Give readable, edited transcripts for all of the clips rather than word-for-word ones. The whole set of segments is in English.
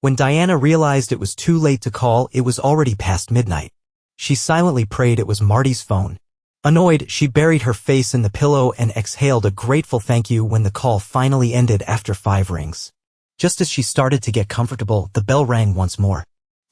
When Diana realized it was too late to call, it was already past midnight. She silently prayed it was Marty's phone. Annoyed, she buried her face in the pillow and exhaled a grateful thank you when the call finally ended after 5 rings. Just as she started to get comfortable, the bell rang once more.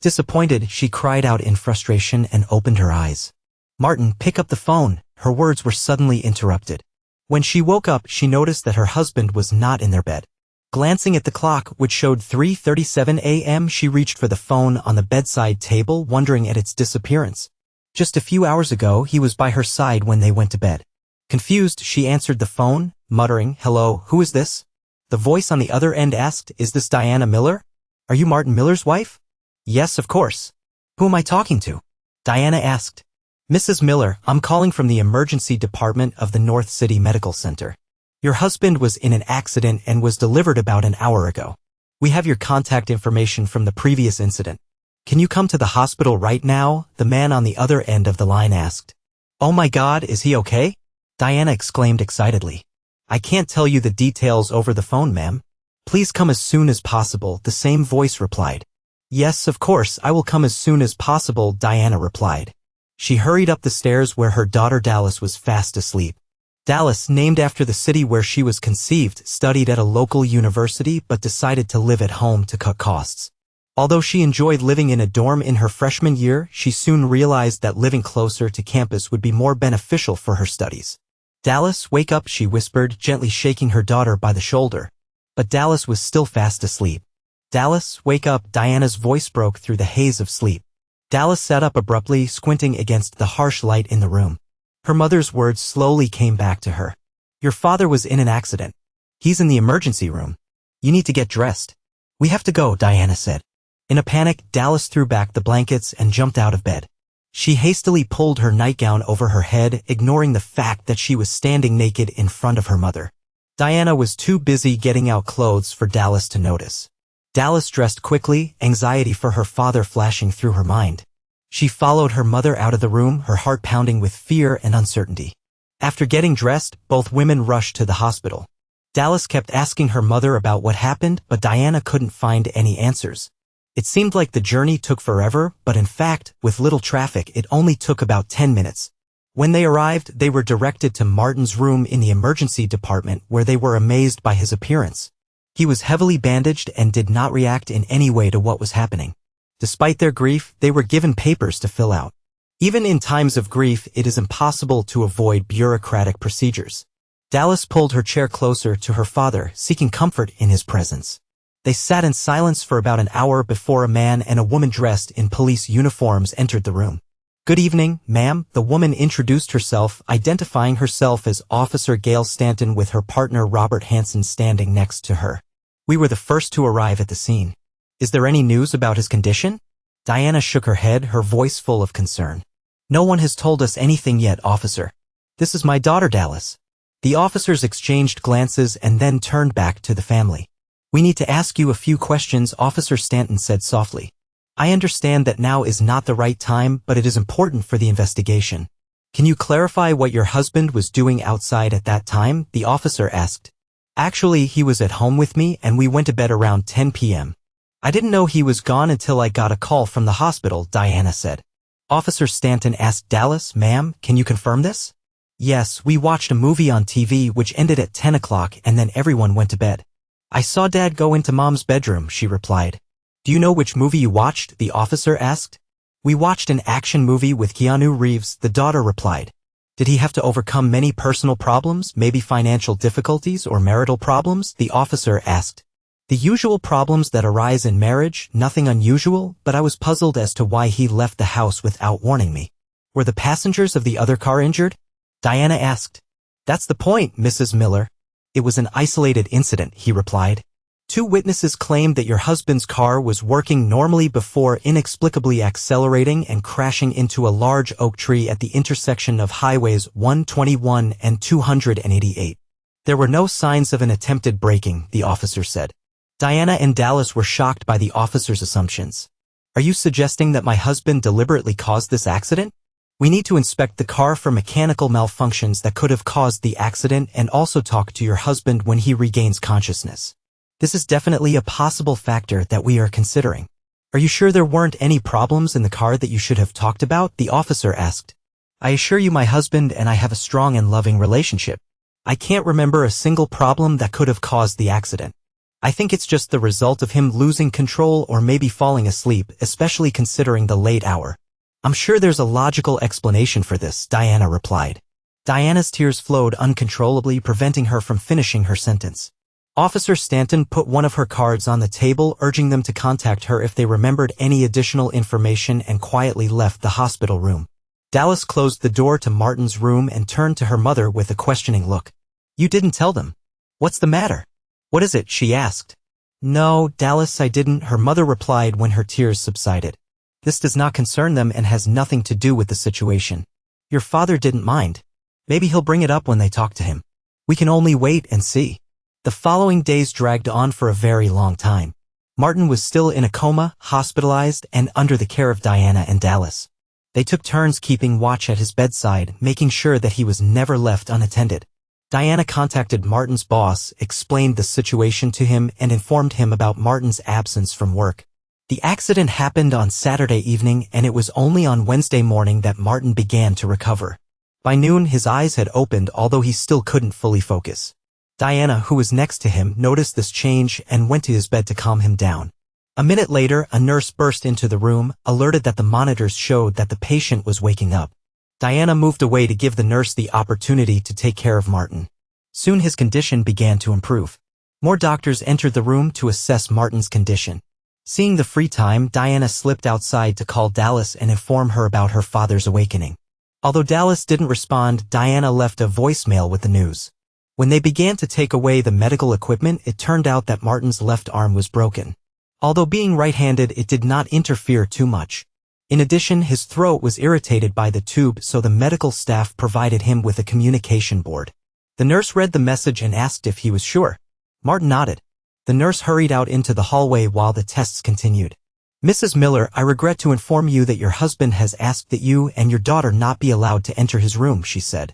Disappointed, she cried out in frustration and opened her eyes. "Martin, pick up the phone." Her words were suddenly interrupted. When she woke up, she noticed that her husband was not in their bed. Glancing at the clock, which showed 3:37 a.m., she reached for the phone on the bedside table, wondering at its disappearance. Just a few hours ago, he was by her side when they went to bed. Confused, she answered the phone, muttering, "Hello, who is this?" The voice on the other end asked, "Is this Diana Miller? Are you Martin Miller's wife?" "Yes, of course." "Who am I talking to?" Diana asked. "Mrs. Miller, I'm calling from the emergency department of the North City Medical Center. Your husband was in an accident and was delivered about an hour ago. We have your contact information from the previous incident. Can you come to the hospital right now?" the man on the other end of the line asked. "Oh my God, is he okay?" Diana exclaimed excitedly. "I can't tell you the details over the phone, ma'am. Please come as soon as possible," the same voice replied. "Yes, of course, I will come as soon as possible," Diana replied. She hurried up the stairs where her daughter Dallas was fast asleep. Dallas, named after the city where she was conceived, studied at a local university but decided to live at home to cut costs. Although she enjoyed living in a dorm in her freshman year, she soon realized that living closer to campus would be more beneficial for her studies. "Dallas, wake up," she whispered, gently shaking her daughter by the shoulder. But Dallas was still fast asleep. "Dallas, wake up," Diana's voice broke through the haze of sleep. Dallas sat up abruptly, squinting against the harsh light in the room. Her mother's words slowly came back to her. "Your father was in an accident. He's in the emergency room. You need to get dressed." "We have to go," Diana said. In a panic, Dallas threw back the blankets and jumped out of bed. She hastily pulled her nightgown over her head, ignoring the fact that she was standing naked in front of her mother. Diana was too busy getting out clothes for Dallas to notice. Dallas dressed quickly, anxiety for her father flashing through her mind. She followed her mother out of the room, her heart pounding with fear and uncertainty. After getting dressed, both women rushed to the hospital. Dallas kept asking her mother about what happened, but Diana couldn't find any answers. It seemed like the journey took forever, but in fact, with little traffic, it only took about 10 minutes. When they arrived, they were directed to Martin's room in the emergency department, where they were amazed by his appearance. He was heavily bandaged and did not react in any way to what was happening. Despite their grief, they were given papers to fill out. Even in times of grief, it is impossible to avoid bureaucratic procedures. Dallas pulled her chair closer to her father, seeking comfort in his presence. They sat in silence for about an hour before a man and a woman dressed in police uniforms entered the room. "Good evening, ma'am," the woman introduced herself, identifying herself as Officer Gail Stanton with her partner Robert Hansen standing next to her. "We were the first to arrive at the scene. Is there any news about his condition?" Diana shook her head, her voice full of concern. "No one has told us anything yet, officer. This is my daughter, Dallas." The officers exchanged glances and then turned back to the family. "We need to ask you a few questions," Officer Stanton said softly. "I understand that now is not the right time, but it is important for the investigation. Can you clarify what your husband was doing outside at that time?" the officer asked. "Actually, he was at home with me and we went to bed around 10 p.m. I didn't know he was gone until I got a call from the hospital," Diana said. Officer Stanton asked Dallas, "Ma'am, can you confirm this?" "Yes, we watched a movie on TV which ended at 10 o'clock and then everyone went to bed. I saw Dad go into Mom's bedroom," she replied. "Do you know which movie you watched?" the officer asked. "We watched an action movie with Keanu Reeves," the daughter replied. "Did he have to overcome many personal problems, maybe financial difficulties or marital problems?" the officer asked. "The usual problems that arise in marriage, nothing unusual, but I was puzzled as to why he left the house without warning me." "Were the passengers of the other car injured?" Diana asked. "That's the point, Mrs. Miller. It was an isolated incident," he replied. "Two witnesses claimed that your husband's car was working normally before inexplicably accelerating and crashing into a large oak tree at the intersection of highways 121 and 288. There were no signs of an attempted braking," the officer said. Diana and Dallas were shocked by the officer's assumptions. "Are you suggesting that my husband deliberately caused this accident? We need to inspect the car for mechanical malfunctions that could have caused the accident and also talk to your husband when he regains consciousness." This is definitely a possible factor that we are considering. Are you sure there weren't any problems in the car that you should have talked about? The officer asked. I assure you my husband and I have a strong and loving relationship. I can't remember a single problem that could have caused the accident. I think it's just the result of him losing control or maybe falling asleep, especially considering the late hour. I'm sure there's a logical explanation for this, Diana replied. Diana's tears flowed uncontrollably, preventing her from finishing her sentence. Officer Stanton put one of her cards on the table, urging them to contact her if they remembered any additional information, and quietly left the hospital room. Dallas closed the door to Martin's room and turned to her mother with a questioning look. You didn't tell them. What's the matter? What is it? She asked. No, Dallas, I didn't, her mother replied when her tears subsided. This does not concern them and has nothing to do with the situation. Your father didn't mind. Maybe he'll bring it up when they talk to him. We can only wait and see. The following days dragged on for a very long time. Martin was still in a coma, hospitalized, and under the care of Diana and Dallas. They took turns keeping watch at his bedside, making sure that he was never left unattended. Diana contacted Martin's boss, explained the situation to him, and informed him about Martin's absence from work. The accident happened on Saturday evening, and it was only on Wednesday morning that Martin began to recover. By noon, his eyes had opened, although he still couldn't fully focus. Diana, who was next to him, noticed this change and went to his bed to calm him down. A minute later, a nurse burst into the room, alerted that the monitors showed that the patient was waking up. Diana moved away to give the nurse the opportunity to take care of Martin. Soon his condition began to improve. More doctors entered the room to assess Martin's condition. Seeing the free time, Diana slipped outside to call Dallas and inform her about her father's awakening. Although Dallas didn't respond, Diana left a voicemail with the news. When they began to take away the medical equipment, it turned out that Martin's left arm was broken. Although being right-handed, it did not interfere too much. In addition, his throat was irritated by the tube, so the medical staff provided him with a communication board. The nurse read the message and asked if he was sure. Martin nodded. The nurse hurried out into the hallway while the tests continued. Mrs. Miller, I regret to inform you that your husband has asked that you and your daughter not be allowed to enter his room, she said.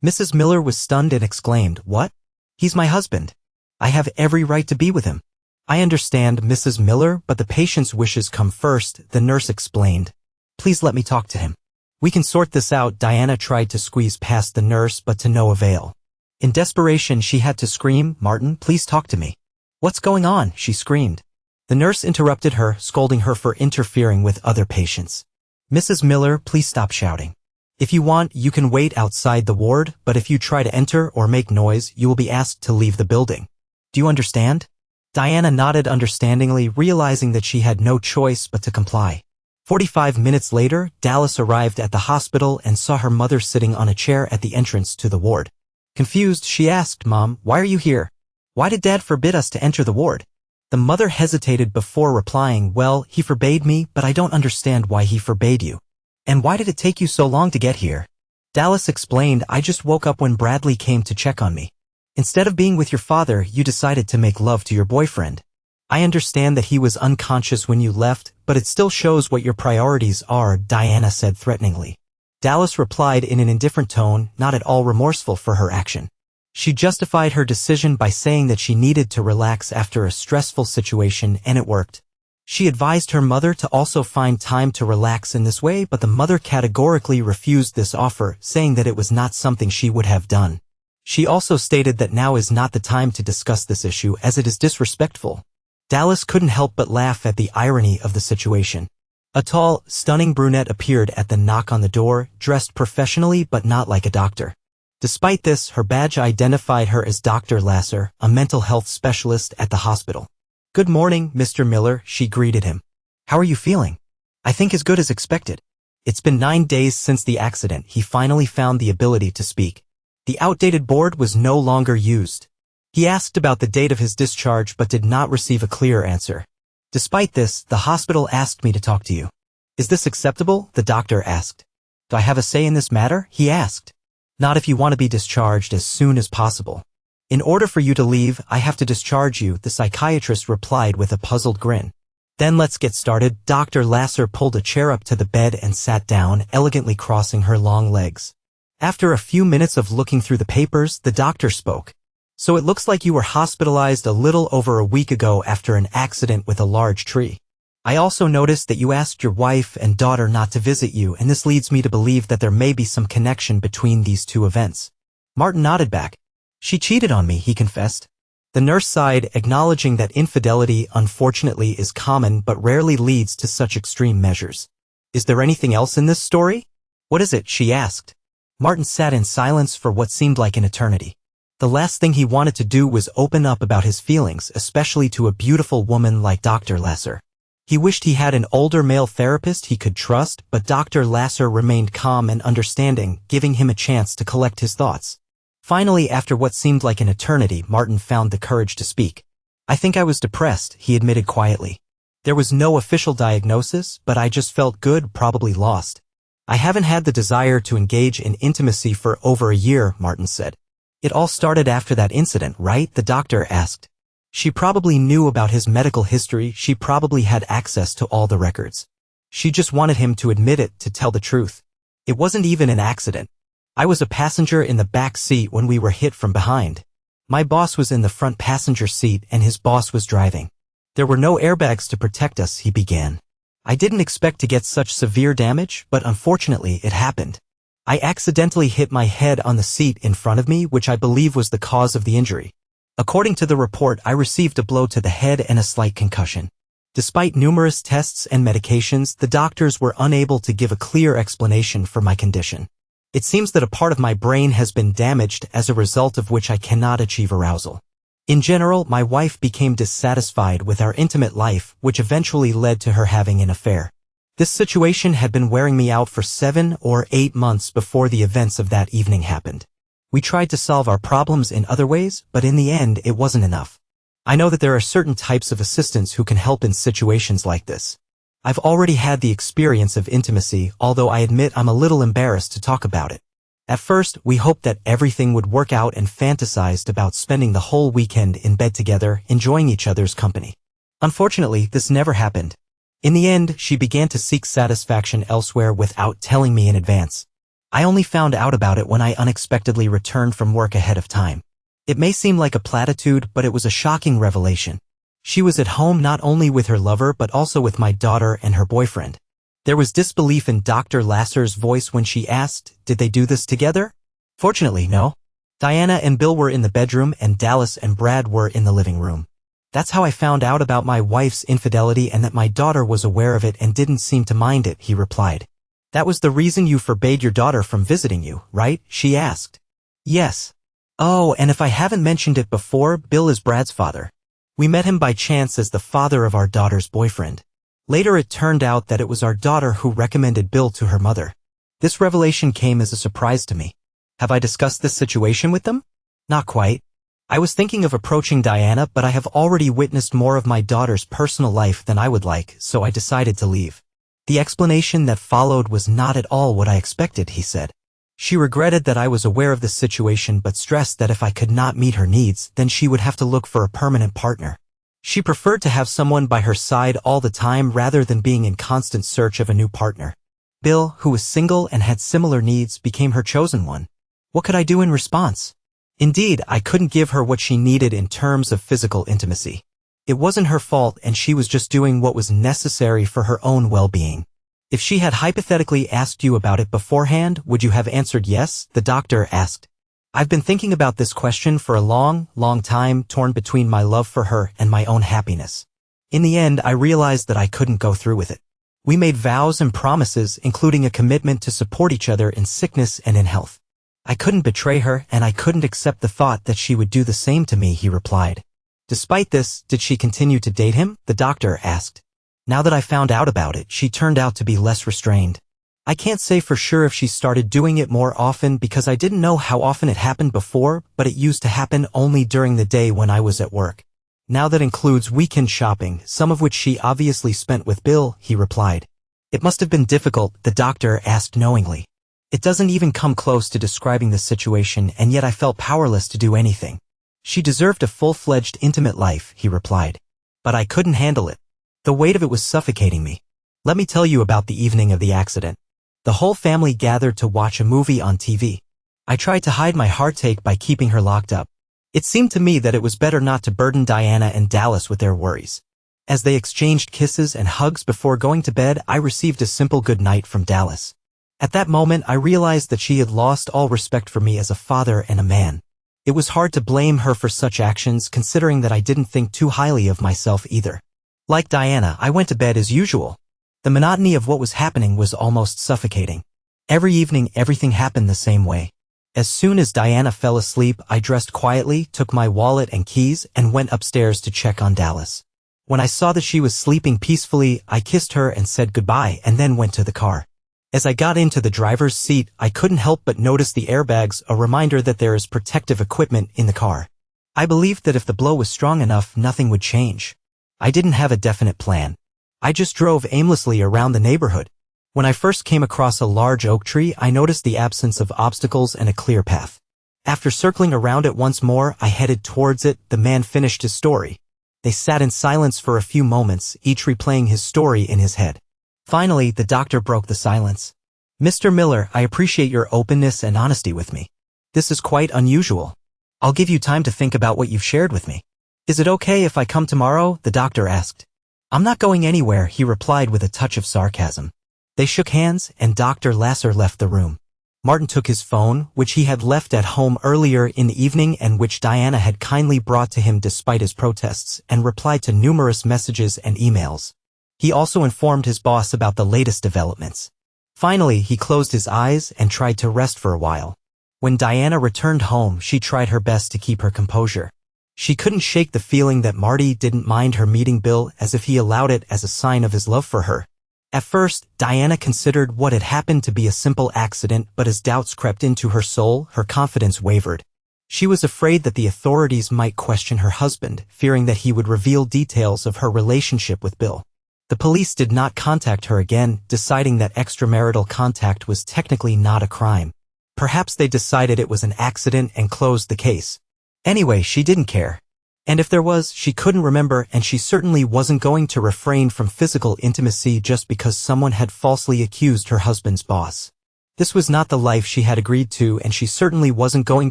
Mrs. Miller was stunned and exclaimed, What? He's my husband. I have every right to be with him. I understand, Mrs. Miller, but the patient's wishes come first, the nurse explained. Please let me talk to him. We can sort this out. Diana tried to squeeze past the nurse, but to no avail. In desperation, she had to scream, Martin, please talk to me. What's going on? She screamed. The nurse interrupted her, scolding her for interfering with other patients. Mrs. Miller, please stop shouting. If you want, you can wait outside the ward, but if you try to enter or make noise, you will be asked to leave the building. Do you understand? Diana nodded understandingly, realizing that she had no choice but to comply. 45 minutes later, Dallas arrived at the hospital and saw her mother sitting on a chair at the entrance to the ward. Confused, she asked, Mom, why are you here? Why did Dad forbid us to enter the ward? The mother hesitated before replying, Well, he forbade me, but I don't understand why he forbade you. And why did it take you so long to get here? Dallas explained, I just woke up when Bradley came to check on me. Instead of being with your father, you decided to make love to your boyfriend. I understand that he was unconscious when you left, but it still shows what your priorities are, Diana said threateningly. Dallas replied in an indifferent tone, not at all remorseful for her action. She justified her decision by saying that she needed to relax after a stressful situation, and it worked. She advised her mother to also find time to relax in this way, but the mother categorically refused this offer, saying that it was not something she would have done. She also stated that now is not the time to discuss this issue as it is disrespectful. Dallas couldn't help but laugh at the irony of the situation. A tall, stunning brunette appeared at the knock on the door, dressed professionally but not like a doctor. Despite this, her badge identified her as Dr. Lasser, a mental health specialist at the hospital. Good morning, Mr. Miller, she greeted him. How are you feeling? I think as good as expected. It's been 9 days since the accident. He finally found the ability to speak. The outdated board was no longer used. He asked about the date of his discharge but did not receive a clear answer. Despite this, the hospital asked me to talk to you. Is this acceptable? The doctor asked. Do I have a say in this matter? He asked. Not if you want to be discharged as soon as possible. In order for you to leave, I have to discharge you, the psychiatrist replied with a puzzled grin. Then let's get started. Dr. Lasser pulled a chair up to the bed and sat down, elegantly crossing her long legs. After a few minutes of looking through the papers, the doctor spoke. So it looks like you were hospitalized a little over a week ago after an accident with a large tree. I also noticed that you asked your wife and daughter not to visit you, and this leads me to believe that there may be some connection between these two events. Martin nodded back. She cheated on me, he confessed. The nurse sighed, acknowledging that infidelity, unfortunately, is common but rarely leads to such extreme measures. Is there anything else in this story? What is it? She asked. Martin sat in silence for what seemed like an eternity. The last thing he wanted to do was open up about his feelings, especially to a beautiful woman like Dr. Lasser. He wished he had an older male therapist he could trust, but Dr. Lasser remained calm and understanding, giving him a chance to collect his thoughts. Finally, after what seemed like an eternity, Martin found the courage to speak. I think I was depressed, he admitted quietly. There was no official diagnosis, but I just felt good, probably lost. I haven't had the desire to engage in intimacy for over a year, Martin said. It all started after that incident, right? The doctor asked. She probably knew about his medical history, she probably had access to all the records. She just wanted him to admit it, to tell the truth. It wasn't even an accident. I was a passenger in the back seat when we were hit from behind. My boss was in the front passenger seat and his boss was driving. There were no airbags to protect us, he began. I didn't expect to get such severe damage, but unfortunately it happened. I accidentally hit my head on the seat in front of me, which I believe was the cause of the injury. According to the report, I received a blow to the head and a slight concussion. Despite numerous tests and medications, the doctors were unable to give a clear explanation for my condition. It seems that a part of my brain has been damaged, as a result of which I cannot achieve arousal. In general, my wife became dissatisfied with our intimate life, which eventually led to her having an affair. This situation had been wearing me out for 7 or 8 months before the events of that evening happened. We tried to solve our problems in other ways, but in the end it wasn't enough. I know that there are certain types of assistants who can help in situations like this. I've already had the experience of intimacy, although I admit I'm a little embarrassed to talk about it. At first, we hoped that everything would work out and fantasized about spending the whole weekend in bed together, enjoying each other's company. Unfortunately, this never happened. In the end, she began to seek satisfaction elsewhere without telling me in advance. I only found out about it when I unexpectedly returned from work ahead of time. It may seem like a platitude, but it was a shocking revelation. She was at home not only with her lover but also with my daughter and her boyfriend. There was disbelief in Dr. Lasser's voice when she asked, "Did they do this together?" Fortunately, no. Diana and Bill were in the bedroom and Dallas and Brad were in the living room. That's how I found out about my wife's infidelity and that my daughter was aware of it and didn't seem to mind it, he replied. That was the reason you forbade your daughter from visiting you, right? She asked. Yes. Oh, and if I haven't mentioned it before, Bill is Brad's father. We met him by chance as the father of our daughter's boyfriend. Later it turned out that it was our daughter who recommended Bill to her mother. This revelation came as a surprise to me. Have I discussed this situation with them? Not quite. I was thinking of approaching Diana, but I have already witnessed more of my daughter's personal life than I would like, so I decided to leave. The explanation that followed was not at all what I expected, he said. She regretted that I was aware of the situation but stressed that if I could not meet her needs, then she would have to look for a permanent partner. She preferred to have someone by her side all the time rather than being in constant search of a new partner. Bill, who was single and had similar needs, became her chosen one. What could I do in response? Indeed, I couldn't give her what she needed in terms of physical intimacy. It wasn't her fault and she was just doing what was necessary for her own well-being. If she had hypothetically asked you about it beforehand, would you have answered yes? The doctor asked. I've been thinking about this question for a long time, torn between my love for her and my own happiness. In the end, I realized that I couldn't go through with it. We made vows and promises, including a commitment to support each other in sickness and in health. I couldn't betray her, and I couldn't accept the thought that she would do the same to me, he replied. Despite this, did she continue to date him? The doctor asked. Now that I found out about it, she turned out to be less restrained. I can't say for sure if she started doing it more often because I didn't know how often it happened before, but it used to happen only during the day when I was at work. Now that includes weekend shopping, some of which she obviously spent with Bill, he replied. It must have been difficult, the doctor asked knowingly. It doesn't even come close to describing the situation, and yet I felt powerless to do anything. She deserved a full-fledged intimate life, he replied. But I couldn't handle it. The weight of it was suffocating me. Let me tell you about the evening of the accident. The whole family gathered to watch a movie on TV. I tried to hide my heartache by keeping her locked up. It seemed to me that it was better not to burden Diana and Dallas with their worries. As they exchanged kisses and hugs before going to bed, I received a simple good night from Dallas. At that moment, I realized that she had lost all respect for me as a father and a man. It was hard to blame her for such actions, considering that I didn't think too highly of myself either. Like Diana, I went to bed as usual. The monotony of what was happening was almost suffocating. Every evening, everything happened the same way. As soon as Diana fell asleep, I dressed quietly, took my wallet and keys, and went upstairs to check on Dallas. When I saw that she was sleeping peacefully, I kissed her and said goodbye and then went to the car. As I got into the driver's seat, I couldn't help but notice the airbags, a reminder that there is protective equipment in the car. I believed that if the blow was strong enough, nothing would change. I didn't have a definite plan. I just drove aimlessly around the neighborhood. When I first came across a large oak tree, I noticed the absence of obstacles and a clear path. After circling around it once more, I headed towards it. The man finished his story. They sat in silence for a few moments, each replaying his story in his head. Finally, the doctor broke the silence. "Mr. Miller, I appreciate your openness and honesty with me. This is quite unusual. I'll give you time to think about what you've shared with me. Is it okay if I come tomorrow?" the doctor asked. "I'm not going anywhere," he replied with a touch of sarcasm. They shook hands, and Dr. Lasser left the room. Martin took his phone, which he had left at home earlier in the evening and which Diana had kindly brought to him despite his protests, and replied to numerous messages and emails. He also informed his boss about the latest developments. Finally, he closed his eyes and tried to rest for a while. When Diana returned home, she tried her best to keep her composure. She couldn't shake the feeling that Marty didn't mind her meeting Bill, as if he allowed it as a sign of his love for her. At first, Diana considered what had happened to be a simple accident, but as doubts crept into her soul, her confidence wavered. She was afraid that the authorities might question her husband, fearing that he would reveal details of her relationship with Bill. The police did not contact her again, deciding that extramarital contact was technically not a crime. Perhaps they decided it was an accident and closed the case. Anyway, she didn't care. And if there was, she couldn't remember, and she certainly wasn't going to refrain from physical intimacy just because someone had falsely accused her husband's boss. This was not the life she had agreed to, and she certainly wasn't going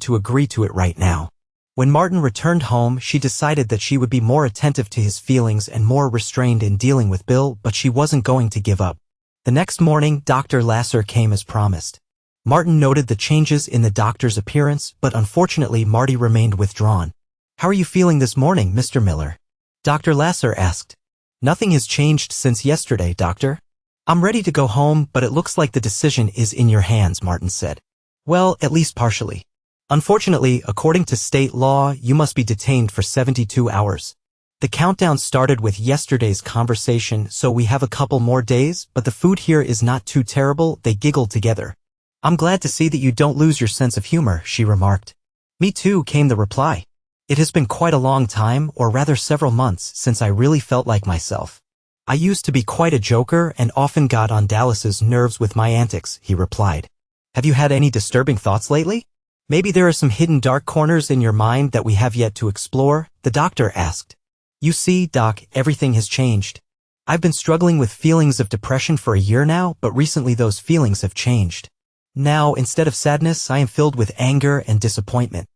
to agree to it right now. When Martin returned home, she decided that she would be more attentive to his feelings and more restrained in dealing with Bill, but she wasn't going to give up. The next morning, Dr. Lasser came as promised. Martin noted the changes in the doctor's appearance, but unfortunately Marty remained withdrawn. "How are you feeling this morning, Mr. Miller?" Dr. Lasser asked. "Nothing has changed since yesterday, doctor. I'm ready to go home, but it looks like the decision is in your hands," Martin said. "Well, at least partially. Unfortunately, according to state law, you must be detained for 72 hours. The countdown started with yesterday's conversation, so we have a couple more days, but the food here is not too terrible." They giggled together. "I'm glad to see that you don't lose your sense of humor," she remarked. "Me too," came the reply. "It has been quite a long time, or rather several months, since I really felt like myself. I used to be quite a joker and often got on Dallas's nerves with my antics," he replied. "Have you had any disturbing thoughts lately? Maybe there are some hidden dark corners in your mind that we have yet to explore?" the doctor asked. "You see, Doc, everything has changed. I've been struggling with feelings of depression for a year now, but recently those feelings have changed. Now, instead of sadness, I am filled with anger and disappointment.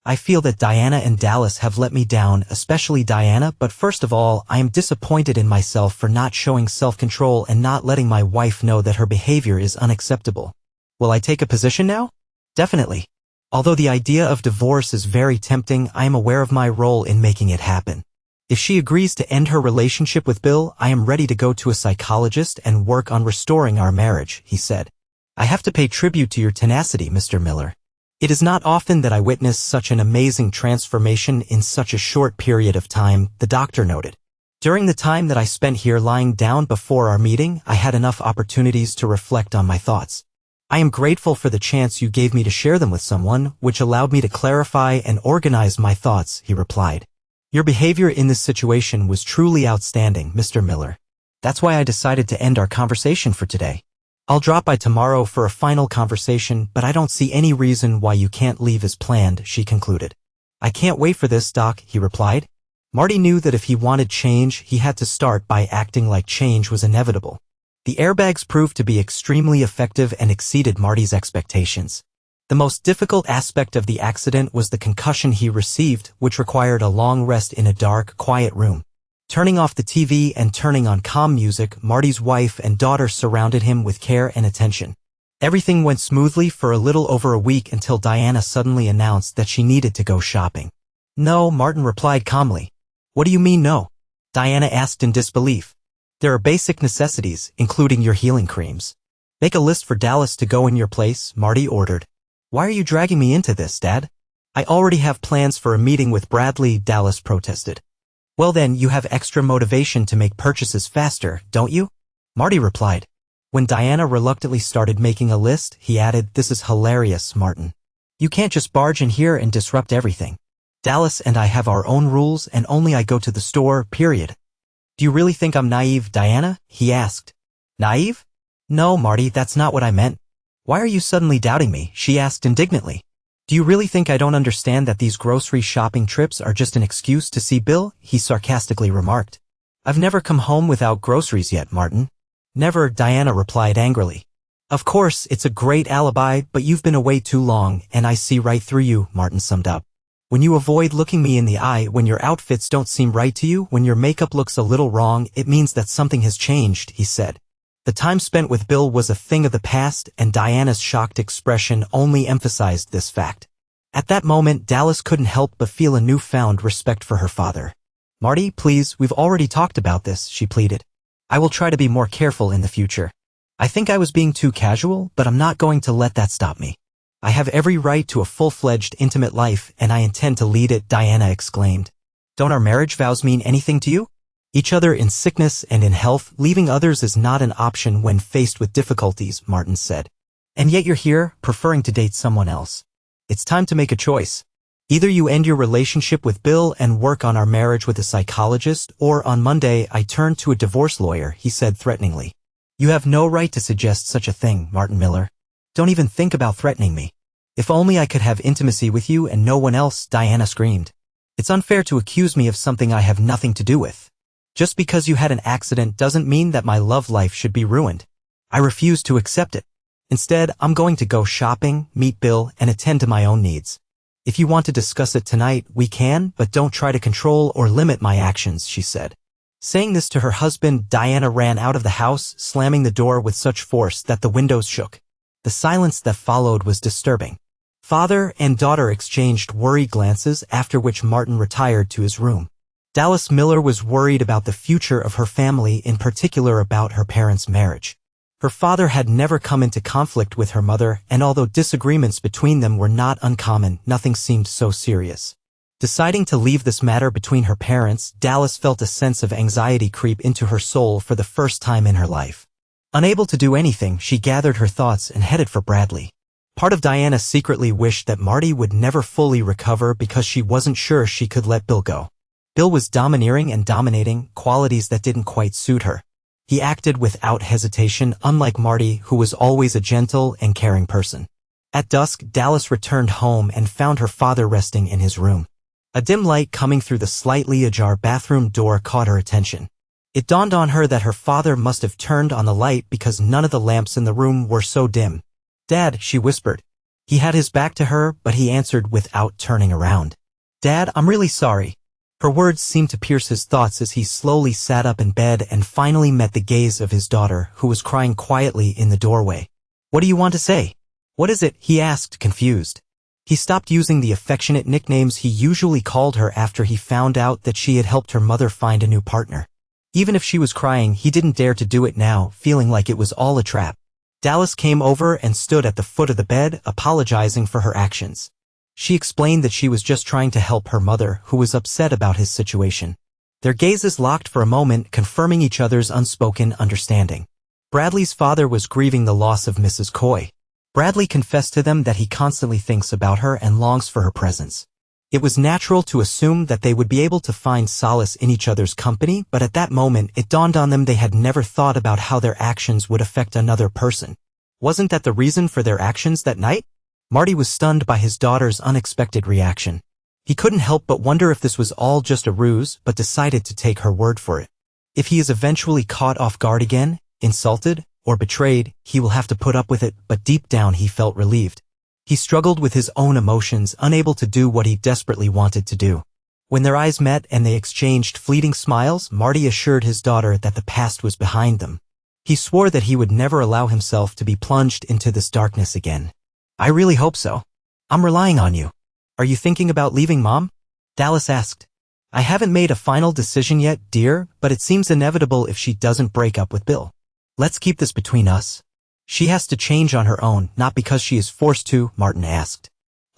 I feel that Diana and Dallas have let me down, especially Diana, but first of all, I am disappointed in myself for not showing self-control and not letting my wife know that her behavior is unacceptable. Will I take a position now? Definitely. Although the idea of divorce is very tempting, I am aware of my role in making it happen. If she agrees to end her relationship with Bill, I am ready to go to a psychologist and work on restoring our marriage," he said. "I have to pay tribute to your tenacity, Mr. Miller. It is not often that I witness such an amazing transformation in such a short period of time," the doctor noted. "During the time that I spent here lying down before our meeting, I had enough opportunities to reflect on my thoughts. I am grateful for the chance you gave me to share them with someone, which allowed me to clarify and organize my thoughts," he replied. "Your behavior in this situation was truly outstanding, Mr. Miller. That's why I decided to end our conversation for today. I'll drop by tomorrow for a final conversation, but I don't see any reason why you can't leave as planned," she concluded. "I can't wait for this, Doc," he replied. Marty knew that if he wanted change, he had to start by acting like change was inevitable. The airbags proved to be extremely effective and exceeded Marty's expectations. The most difficult aspect of the accident was the concussion he received, which required a long rest in a dark, quiet room. Turning off the TV and turning on calm music, Marty's wife and daughter surrounded him with care and attention. Everything went smoothly for a little over a week until Diana suddenly announced that she needed to go shopping. "No," Martin replied calmly. "What do you mean no?" Diana asked in disbelief. "There are basic necessities, including your healing creams. Make a list for Dallas to go in your place," Marty ordered. "Why are you dragging me into this, Dad? I already have plans for a meeting with Bradley," Dallas protested. "Well then, you have extra motivation to make purchases faster, don't you?" Marty replied. When Diana reluctantly started making a list, he added, "This is hilarious, Martin. You can't just barge in here and disrupt everything. Dallas and I have our own rules and only I go to the store, period." "Do you really think I'm naive, Diana?" he asked. "Naive? No, Marty, that's not what I meant. Why are you suddenly doubting me?" she asked indignantly. "Do you really think I don't understand that these grocery shopping trips are just an excuse to see Bill?" he sarcastically remarked. "I've never come home without groceries yet, Martin." "Never," Diana replied angrily. "Of course, it's a great alibi, but you've been away too long, and I see right through you," Martin summed up. "When you avoid looking me in the eye, when your outfits don't seem right to you, when your makeup looks a little wrong, it means that something has changed," he said. The time spent with Bill was a thing of the past, and Diana's shocked expression only emphasized this fact. At that moment, Dallas couldn't help but feel a newfound respect for her father. "Marty, please, we've already talked about this," she pleaded. "I will try to be more careful in the future. I think I was being too casual, but I'm not going to let that stop me. I have every right to a full-fledged, intimate life, and I intend to lead it," Diana exclaimed. "Don't our marriage vows mean anything to you? Each other in sickness and in health, leaving others is not an option when faced with difficulties," Martin said. "And yet you're here, preferring to date someone else. It's time to make a choice. Either you end your relationship with Bill and work on our marriage with a psychologist, or on Monday I turn to a divorce lawyer," he said threateningly. "You have no right to suggest such a thing, Martin Miller. Don't even think about threatening me. If only I could have intimacy with you and no one else," Diana screamed. "It's unfair to accuse me of something I have nothing to do with. Just because you had an accident doesn't mean that my love life should be ruined. I refuse to accept it. Instead, I'm going to go shopping, meet Bill, and attend to my own needs. If you want to discuss it tonight, we can, but don't try to control or limit my actions," she said. Saying this to her husband, Diana ran out of the house, slamming the door with such force that the windows shook. The silence that followed was disturbing. Father and daughter exchanged worried glances, after which Martin retired to his room. Dallas Miller was worried about the future of her family, in particular about her parents' marriage. Her father had never come into conflict with her mother, and although disagreements between them were not uncommon, nothing seemed so serious. Deciding to leave this matter between her parents, Dallas felt a sense of anxiety creep into her soul for the first time in her life. Unable to do anything, she gathered her thoughts and headed for Bradley. Part of Diana secretly wished that Marty would never fully recover because she wasn't sure she could let Bill go. Bill was domineering and dominating, qualities that didn't quite suit her. He acted without hesitation, unlike Marty, who was always a gentle and caring person. At dusk, Dallas returned home and found her father resting in his room. A dim light coming through the slightly ajar bathroom door caught her attention. It dawned on her that her father must have turned on the light because none of the lamps in the room were so dim. "Dad," she whispered. He had his back to her, but he answered without turning around. "Dad, I'm really sorry." Her words seemed to pierce his thoughts as he slowly sat up in bed and finally met the gaze of his daughter, who was crying quietly in the doorway. "What do you want to say?" "What is it?" he asked, confused. He stopped using the affectionate nicknames he usually called her after he found out that she had helped her mother find a new partner. Even if she was crying, he didn't dare to do it now, feeling like it was all a trap. Dallas came over and stood at the foot of the bed, apologizing for her actions. She explained that she was just trying to help her mother, who was upset about his situation. Their gazes locked for a moment, confirming each other's unspoken understanding. Bradley's father was grieving the loss of Mrs. Coy. Bradley confessed to them that he constantly thinks about her and longs for her presence. It was natural to assume that they would be able to find solace in each other's company, but at that moment it dawned on them they had never thought about how their actions would affect another person. Wasn't that the reason for their actions that night? Marty was stunned by his daughter's unexpected reaction. He couldn't help but wonder if this was all just a ruse, but decided to take her word for it. If he is eventually caught off guard again, insulted, or betrayed, he will have to put up with it, but deep down he felt relieved. He struggled with his own emotions, unable to do what he desperately wanted to do. When their eyes met and they exchanged fleeting smiles, Marty assured his daughter that the past was behind them. He swore that he would never allow himself to be plunged into this darkness again. I really hope so. I'm relying on you. Are you thinking about leaving Mom? Dallas asked. I haven't made a final decision yet, dear, but it seems inevitable if she doesn't break up with Bill. Let's keep this between us. She has to change on her own, not because she is forced to, Martin asked.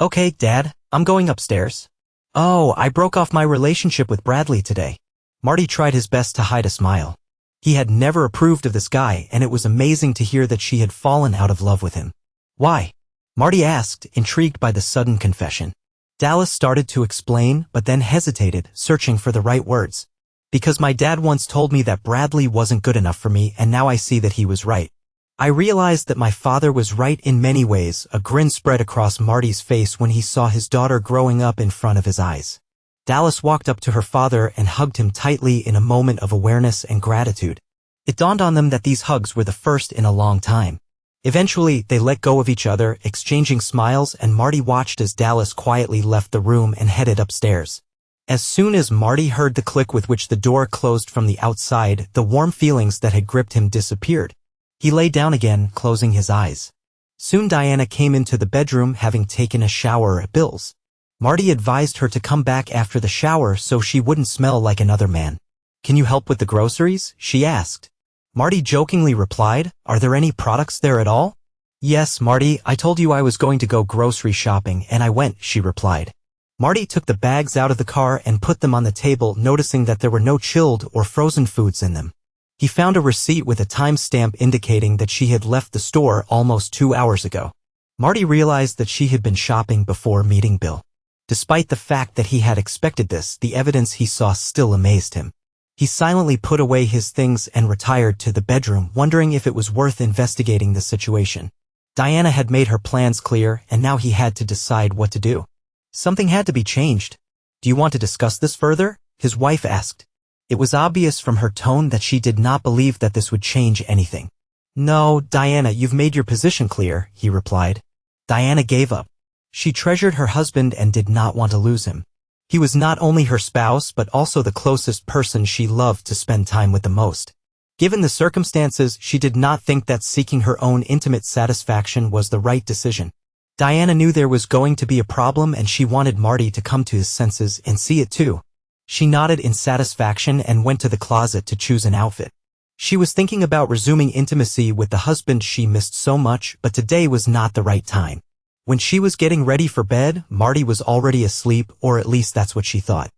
Okay, Dad, I'm going upstairs. Oh, I broke off my relationship with Bradley today. Marty tried his best to hide a smile. He had never approved of this guy, and it was amazing to hear that she had fallen out of love with him. Why? Marty asked, intrigued by the sudden confession. Dallas started to explain, but then hesitated, searching for the right words. Because my dad once told me that Bradley wasn't good enough for me, and now I see that he was right. I realized that my father was right in many ways. A grin spread across Marty's face when he saw his daughter growing up in front of his eyes. Dallas walked up to her father and hugged him tightly in a moment of awareness and gratitude. It dawned on them that these hugs were the first in a long time. Eventually, they let go of each other, exchanging smiles, and Marty watched as Dallas quietly left the room and headed upstairs. As soon as Marty heard the click with which the door closed from the outside, the warm feelings that had gripped him disappeared. He lay down again, closing his eyes. Soon Diana came into the bedroom, having taken a shower at Bill's. Marty advised her to come back after the shower so she wouldn't smell like another man. Can you help with the groceries? She asked. Marty jokingly replied, Are there any products there at all? Yes, Marty, I told you I was going to go grocery shopping, and I went, she replied. Marty took the bags out of the car and put them on the table, noticing that there were no chilled or frozen foods in them. He found a receipt with a timestamp indicating that she had left the store almost 2 hours ago. Marty realized that she had been shopping before meeting Bill. Despite the fact that he had expected this, the evidence he saw still amazed him. He silently put away his things and retired to the bedroom, wondering if it was worth investigating the situation. Diana had made her plans clear, and now he had to decide what to do. Something had to be changed. Do you want to discuss this further? His wife asked. It was obvious from her tone that she did not believe that this would change anything. No, Diana, you've made your position clear, he replied. Diana gave up. She treasured her husband and did not want to lose him. He was not only her spouse but also the closest person she loved to spend time with the most. Given the circumstances, she did not think that seeking her own intimate satisfaction was the right decision. Diana knew there was going to be a problem, and she wanted Marty to come to his senses and see it too. She nodded in satisfaction and went to the closet to choose an outfit. She was thinking about resuming intimacy with the husband she missed so much, but today was not the right time. When she was getting ready for bed, Marty was already asleep, or at least that's what she thought.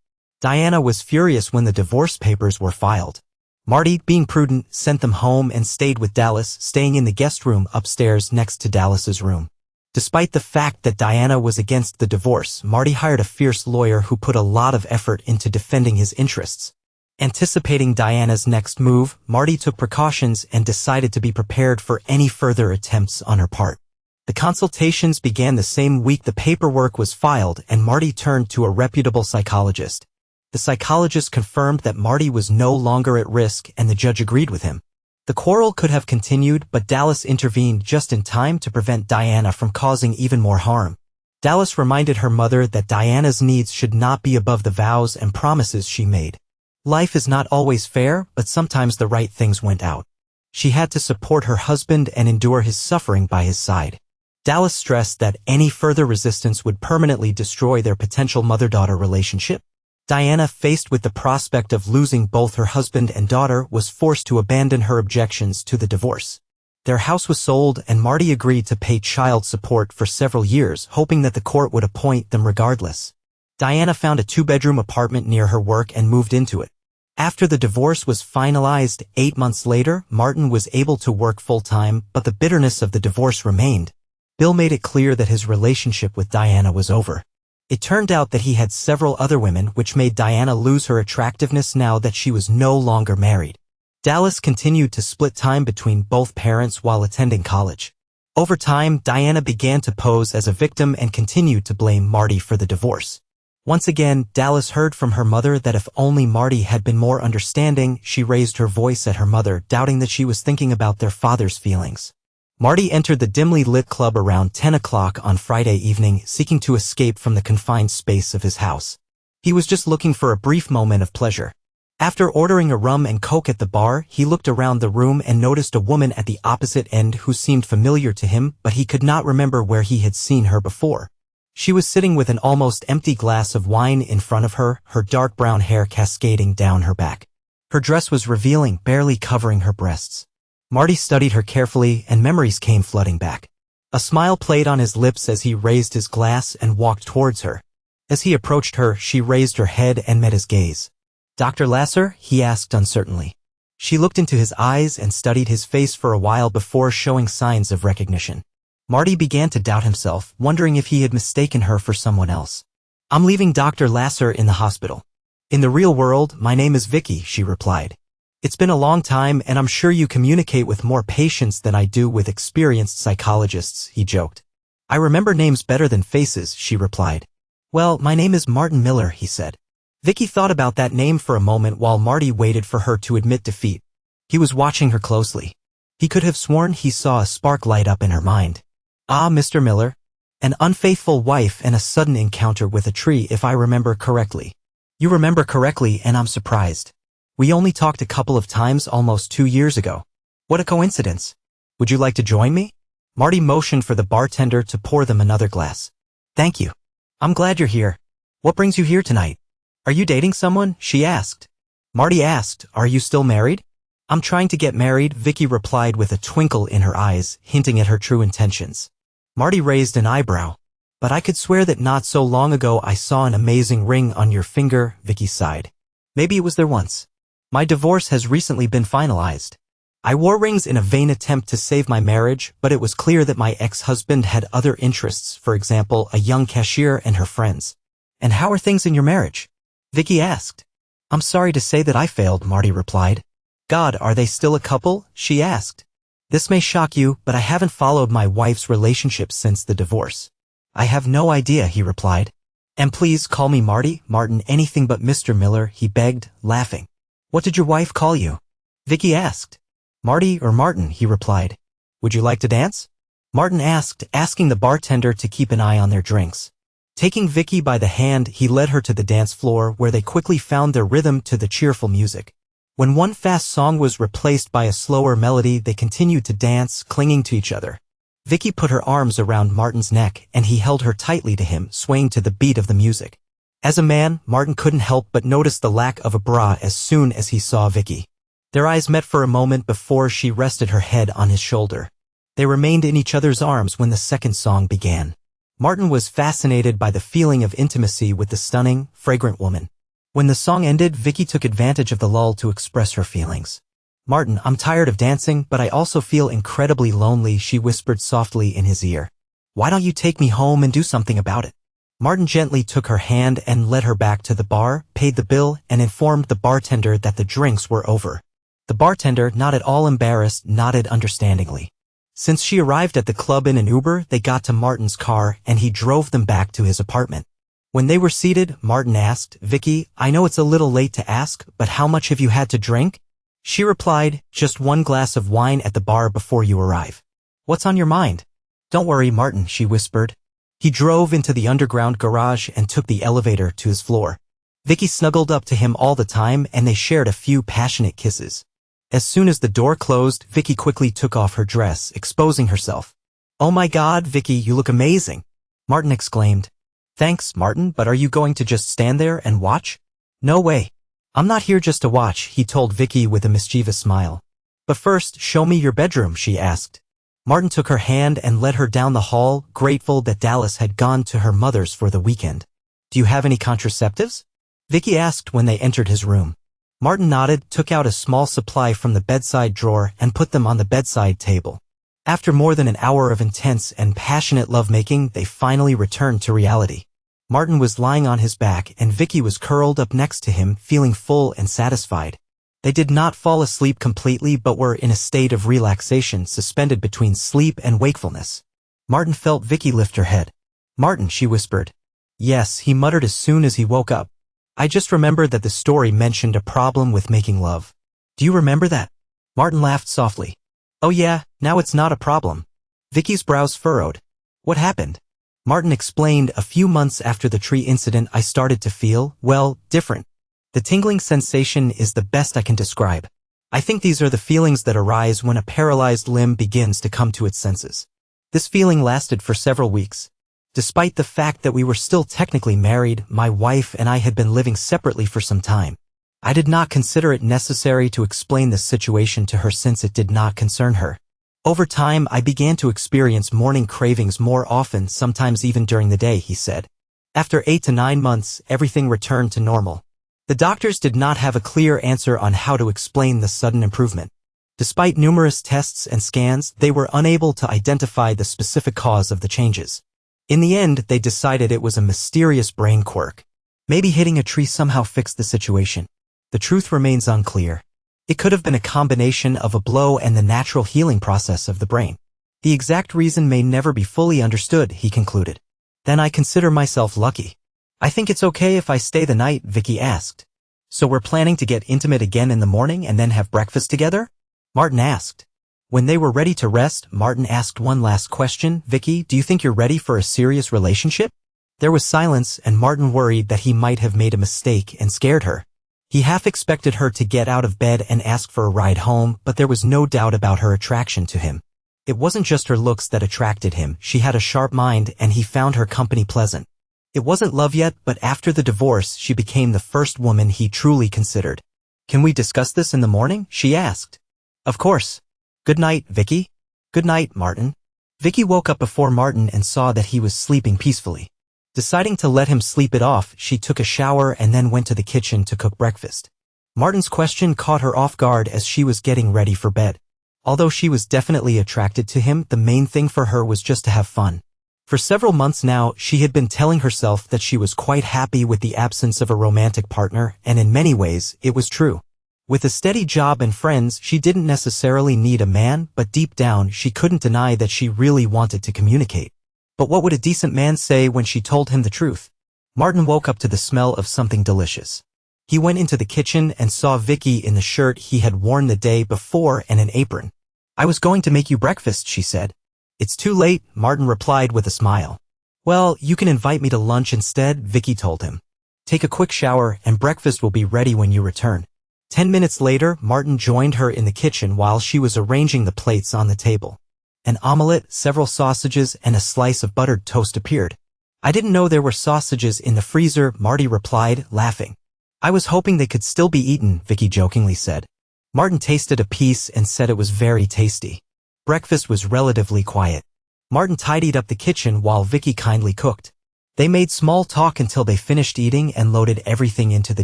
Diana was furious when the divorce papers were filed. Marty, being prudent, sent them home and stayed with Dallas, staying in the guest room upstairs next to Dallas's room. Despite the fact that Diana was against the divorce, Marty hired a fierce lawyer who put a lot of effort into defending his interests. Anticipating Diana's next move, Marty took precautions and decided to be prepared for any further attempts on her part. The consultations began the same week the paperwork was filed, and Marty turned to a reputable psychologist. The psychologist confirmed that Marty was no longer at risk, and the judge agreed with him. The quarrel could have continued, but Dallas intervened just in time to prevent Diana from causing even more harm. Dallas reminded her mother that Diana's needs should not be above the vows and promises she made. Life is not always fair, but sometimes the right things went out. She had to support her husband and endure his suffering by his side. Dallas stressed that any further resistance would permanently destroy their potential mother-daughter relationship. Diana, faced with the prospect of losing both her husband and daughter, was forced to abandon her objections to the divorce. Their house was sold, and Marty agreed to pay child support for several years, hoping that the court would appoint them regardless. Diana found a 2-bedroom apartment near her work and moved into it. After the divorce was finalized 8 months later, Martin was able to work full-time, but the bitterness of the divorce remained. Bill made it clear that his relationship with Diana was over. It turned out that he had several other women, which made Diana lose her attractiveness now that she was no longer married. Dallas continued to split time between both parents while attending college. Over time, Diana began to pose as a victim and continued to blame Marty for the divorce. Once again, Dallas heard from her mother that if only Marty had been more understanding. She raised her voice at her mother, doubting that she was thinking about their father's feelings. Marty entered the dimly lit club around 10 o'clock on Friday evening, seeking to escape from the confined space of his house. He was just looking for a brief moment of pleasure. After ordering a rum and coke at the bar, he looked around the room and noticed a woman at the opposite end who seemed familiar to him, but he could not remember where he had seen her before. She was sitting with an almost empty glass of wine in front of her, her dark brown hair cascading down her back. Her dress was revealing, barely covering her breasts. Marty studied her carefully, and memories came flooding back. A smile played on his lips as he raised his glass and walked towards her. As he approached her, she raised her head and met his gaze. "Dr. Lasser?" he asked uncertainly. She looked into his eyes and studied his face for a while before showing signs of recognition. Marty began to doubt himself, wondering if he had mistaken her for someone else. "I'm leaving Dr. Lasser in the hospital. In the real world, my name is Vicky," she replied. "It's been a long time, and I'm sure you communicate with more patience than I do with experienced psychologists," he joked. "I remember names better than faces," she replied. "Well, my name is Martin Miller," he said. Vicky thought about that name for a moment while Marty waited for her to admit defeat. He was watching her closely. He could have sworn he saw a spark light up in her mind. "Ah, Mr. Miller. An unfaithful wife and a sudden encounter with a tree, if I remember correctly." "You remember correctly, and I'm surprised. We only talked a couple of times almost 2 years ago. What a coincidence. Would you like to join me?" Marty motioned for the bartender to pour them another glass. "Thank you. I'm glad you're here. What brings you here tonight?" "Are you dating someone?" she asked. Marty asked, "Are you still married?" "I'm trying to get married," Vicky replied with a twinkle in her eyes, hinting at her true intentions. Marty raised an eyebrow. "But I could swear that not so long ago I saw an amazing ring on your finger," Vicky sighed. "Maybe it was there once. My divorce has recently been finalized. I wore rings in a vain attempt to save my marriage, but it was clear that my ex-husband had other interests, for example, a young cashier and her friends." "And how are things in your marriage?" Vicky asked. "I'm sorry to say that I failed," Marty replied. "God, are they still a couple?" she asked. "This may shock you, but I haven't followed my wife's relationship since the divorce." "I have no idea," he replied. "And please call me Marty, Martin, anything but Mr. Miller," he begged, laughing. "What did your wife call you?" Vicky asked. "Marty or Martin," he replied. "Would you like to dance?" Martin asked, asking the bartender to keep an eye on their drinks. Taking Vicky by the hand, he led her to the dance floor where they quickly found their rhythm to the cheerful music. When one fast song was replaced by a slower melody, they continued to dance, clinging to each other. Vicky put her arms around Martin's neck, and he held her tightly to him, swaying to the beat of the music. As a man, Martin couldn't help but notice the lack of a bra as soon as he saw Vicky. Their eyes met for a moment before she rested her head on his shoulder. They remained in each other's arms when the second song began. Martin was fascinated by the feeling of intimacy with the stunning, fragrant woman. When the song ended, Vicky took advantage of the lull to express her feelings. "Martin, I'm tired of dancing, but I also feel incredibly lonely," she whispered softly in his ear. "Why don't you take me home and do something about it?" Martin gently took her hand and led her back to the bar, paid the bill, and informed the bartender that the drinks were over. The bartender, not at all embarrassed, nodded understandingly. Since she arrived at the club in an Uber, they got to Martin's car and he drove them back to his apartment. When they were seated, Martin asked, "Vicky, I know it's a little late to ask, but how much have you had to drink?" She replied, "Just 1 glass of wine at the bar before you arrive." "What's on your mind?" "Don't worry, Martin," she whispered. He drove into the underground garage and took the elevator to his floor. Vicky snuggled up to him all the time and they shared a few passionate kisses. As soon as the door closed, Vicky quickly took off her dress, exposing herself. "Oh my God, Vicky, you look amazing," Martin exclaimed. "Thanks, Martin, but are you going to just stand there and watch?" "No way. I'm not here just to watch," he told Vicky with a mischievous smile. "But first, show me your bedroom," she asked. Martin took her hand and led her down the hall, grateful that Dallas had gone to her mother's for the weekend. "Do you have any contraceptives?" Vicky asked when they entered his room. Martin nodded, took out a small supply from the bedside drawer, and put them on the bedside table. After more than an hour of intense and passionate lovemaking, they finally returned to reality. Martin was lying on his back, and Vicky was curled up next to him, feeling full and satisfied. They did not fall asleep completely but were in a state of relaxation suspended between sleep and wakefulness. Martin felt Vicky lift her head. "Martin," she whispered. "Yes," he muttered as soon as he woke up. "I just remembered that the story mentioned a problem with making love. Do you remember that?" Martin laughed softly. "Oh yeah, now it's not a problem. Vicky's brows furrowed. What happened? Martin explained. A few months after the tree incident, I started to feel, well, different. The tingling sensation is the best I can describe. I think these are the feelings that arise when a paralyzed limb begins to come to its senses. This feeling lasted for several weeks. Despite the fact that we were still technically married, my wife and I had been living separately for some time. I did not consider it necessary to explain this situation to her since it did not concern her. Over time, I began to experience morning cravings more often, sometimes even during the day, he said. After 8 to 9 months, everything returned to normal. The doctors did not have a clear answer on how to explain the sudden improvement. Despite numerous tests and scans, they were unable to identify the specific cause of the changes. In the end, they decided it was a mysterious brain quirk. Maybe hitting a tree somehow fixed the situation. The truth remains unclear. It could have been a combination of a blow and the natural healing process of the brain. The exact reason may never be fully understood, he concluded. Then I consider myself lucky. I think it's okay if I stay the night, Vicky asked. So we're planning to get intimate again in the morning and then have breakfast together? Martin asked. When they were ready to rest, Martin asked one last question. Vicky, do you think you're ready for a serious relationship? There was silence, and Martin worried that he might have made a mistake and scared her. He half expected her to get out of bed and ask for a ride home, but there was no doubt about her attraction to him. It wasn't just her looks that attracted him. She had a sharp mind, and he found her company pleasant. It wasn't love yet, but after the divorce, she became the first woman he truly considered. Can we discuss this in the morning? She asked. Of course. Good night, Vicky. Good night, Martin. Vicky woke up before Martin and saw that he was sleeping peacefully. Deciding to let him sleep it off, she took a shower and then went to the kitchen to cook breakfast. Martin's question caught her off guard as she was getting ready for bed. Although she was definitely attracted to him, the main thing for her was just to have fun. For several months now, she had been telling herself that she was quite happy with the absence of a romantic partner, and in many ways, it was true. With a steady job and friends, she didn't necessarily need a man, but deep down, she couldn't deny that she really wanted to communicate. But what would a decent man say when she told him the truth? Martin woke up to the smell of something delicious. He went into the kitchen and saw Vicky in the shirt he had worn the day before and an apron. I was going to make you breakfast, she said. It's too late, Martin replied with a smile. Well, you can invite me to lunch instead, Vicky told him. Take a quick shower and breakfast will be ready when you return. 10 minutes later, Martin joined her in the kitchen while she was arranging the plates on the table. An omelette, several sausages, and a slice of buttered toast appeared. I didn't know there were sausages in the freezer, Marty replied, laughing. I was hoping they could still be eaten, Vicky jokingly said. Martin tasted a piece and said it was very tasty. Breakfast was relatively quiet. Martin tidied up the kitchen while Vicky kindly cooked. They made small talk until they finished eating and loaded everything into the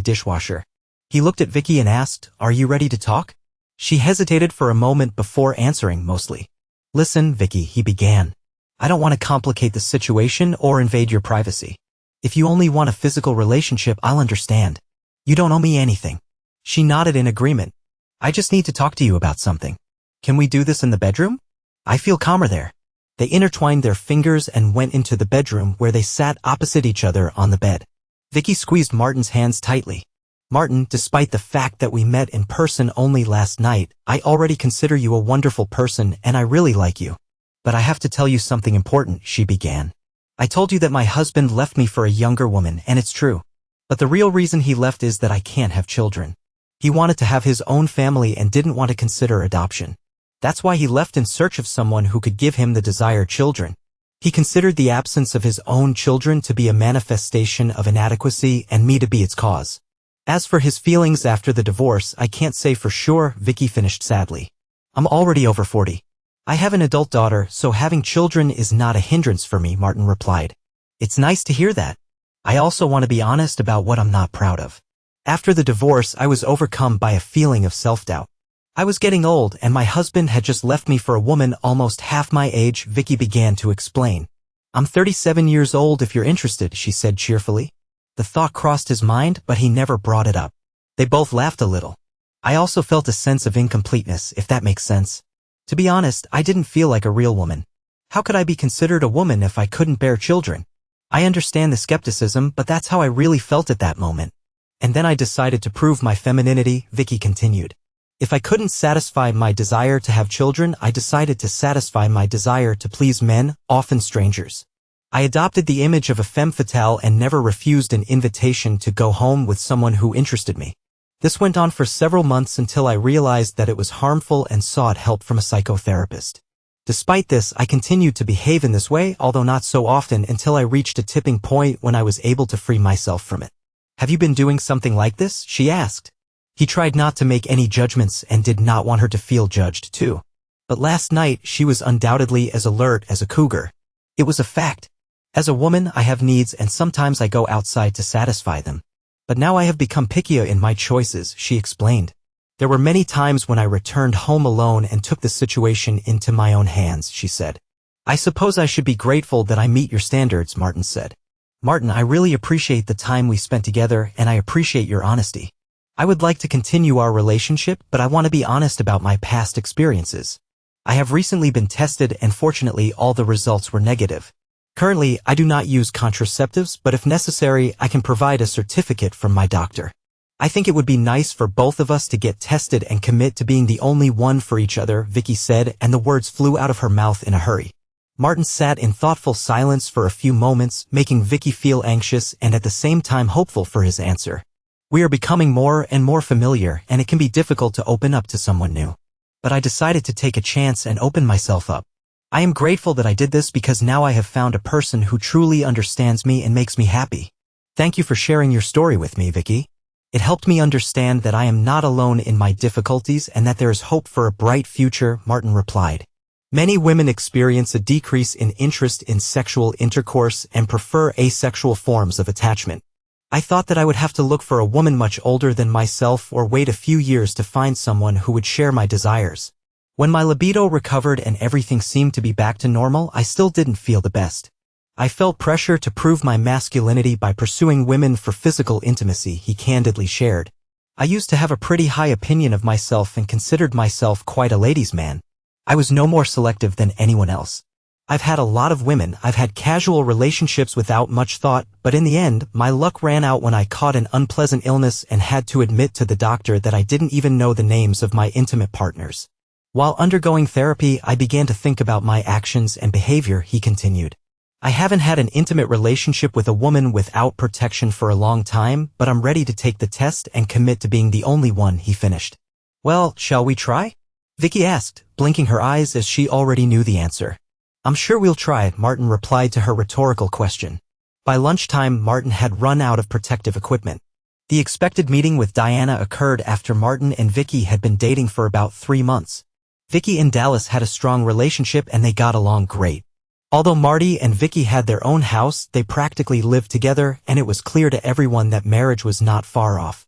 dishwasher. He looked at Vicky and asked, Are you ready to talk? She hesitated for a moment before answering mostly. Listen, Vicky, he began. I don't want to complicate the situation or invade your privacy. If you only want a physical relationship, I'll understand. You don't owe me anything. She nodded in agreement. I just need to talk to you about something. Can we do this in the bedroom? I feel calmer there. They intertwined their fingers and went into the bedroom where they sat opposite each other on the bed. Vicky squeezed Martin's hands tightly. Martin, despite the fact that we met in person only last night, I already consider you a wonderful person and I really like you. But I have to tell you something important, she began. I told you that my husband left me for a younger woman, and it's true. But the real reason he left is that I can't have children. He wanted to have his own family and didn't want to consider adoption. That's why he left in search of someone who could give him the desired children. He considered the absence of his own children to be a manifestation of inadequacy and me to be its cause. As for his feelings after the divorce, I can't say for sure, Vicky finished sadly. I'm already over 40. I have an adult daughter, so having children is not a hindrance for me, Martin replied. It's nice to hear that. I also want to be honest about what I'm not proud of. After the divorce, I was overcome by a feeling of self-doubt. I was getting old, and my husband had just left me for a woman almost half my age, Vicky began to explain. I'm 37 years old if you're interested, she said cheerfully. The thought crossed his mind, but he never brought it up. They both laughed a little. I also felt a sense of incompleteness, if that makes sense. To be honest, I didn't feel like a real woman. How could I be considered a woman if I couldn't bear children? I understand the skepticism, but that's how I really felt at that moment. And then I decided to prove my femininity, Vicky continued. If I couldn't satisfy my desire to have children, I decided to satisfy my desire to please men, often strangers. I adopted the image of a femme fatale and never refused an invitation to go home with someone who interested me. This went on for several months until I realized that it was harmful and sought help from a psychotherapist. Despite this, I continued to behave in this way, although not so often, until I reached a tipping point when I was able to free myself from it. "Have you been doing something like this?" she asked. He tried not to make any judgments and did not want her to feel judged too. But last night, she was undoubtedly as alert as a cougar. It was a fact. As a woman, I have needs and sometimes I go outside to satisfy them. But now I have become pickier in my choices, she explained. There were many times when I returned home alone and took the situation into my own hands, she said. "I suppose I should be grateful that I meet your standards," Martin said. "Martin, I really appreciate the time we spent together and I appreciate your honesty. I would like to continue our relationship, but I want to be honest about my past experiences. I have recently been tested and fortunately all the results were negative. Currently, I do not use contraceptives, but if necessary, I can provide a certificate from my doctor. I think it would be nice for both of us to get tested and commit to being the only one for each other," Vicky said, and the words flew out of her mouth in a hurry. Martin sat in thoughtful silence for a few moments, making Vicky feel anxious and at the same time hopeful for his answer. "We are becoming more and more familiar, and it can be difficult to open up to someone new. But I decided to take a chance and open myself up. I am grateful that I did this because now I have found a person who truly understands me and makes me happy. Thank you for sharing your story with me, Vicky. It helped me understand that I am not alone in my difficulties and that there is hope for a bright future," Martin replied. "Many women experience a decrease in interest in sexual intercourse and prefer asexual forms of attachment. I thought that I would have to look for a woman much older than myself or wait a few years to find someone who would share my desires. When my libido recovered and everything seemed to be back to normal, I still didn't feel the best. I felt pressure to prove my masculinity by pursuing women for physical intimacy," he candidly shared. "I used to have a pretty high opinion of myself and considered myself quite a ladies' man. I was no more selective than anyone else. I've had a lot of women, I've had casual relationships without much thought, but in the end, my luck ran out when I caught an unpleasant illness and had to admit to the doctor that I didn't even know the names of my intimate partners. While undergoing therapy, I began to think about my actions and behavior," he continued. "I haven't had an intimate relationship with a woman without protection for a long time, but I'm ready to take the test and commit to being the only one," he finished. "Well, shall we try?" Vicky asked, blinking her eyes as she already knew the answer. "I'm sure we'll try," Martin replied to her rhetorical question. By lunchtime, Martin had run out of protective equipment. The expected meeting with Diana occurred after Martin and Vicky had been dating for about 3 months. Vicky and Dallas had a strong relationship and they got along great. Although Marty and Vicky had their own house, they practically lived together and it was clear to everyone that marriage was not far off.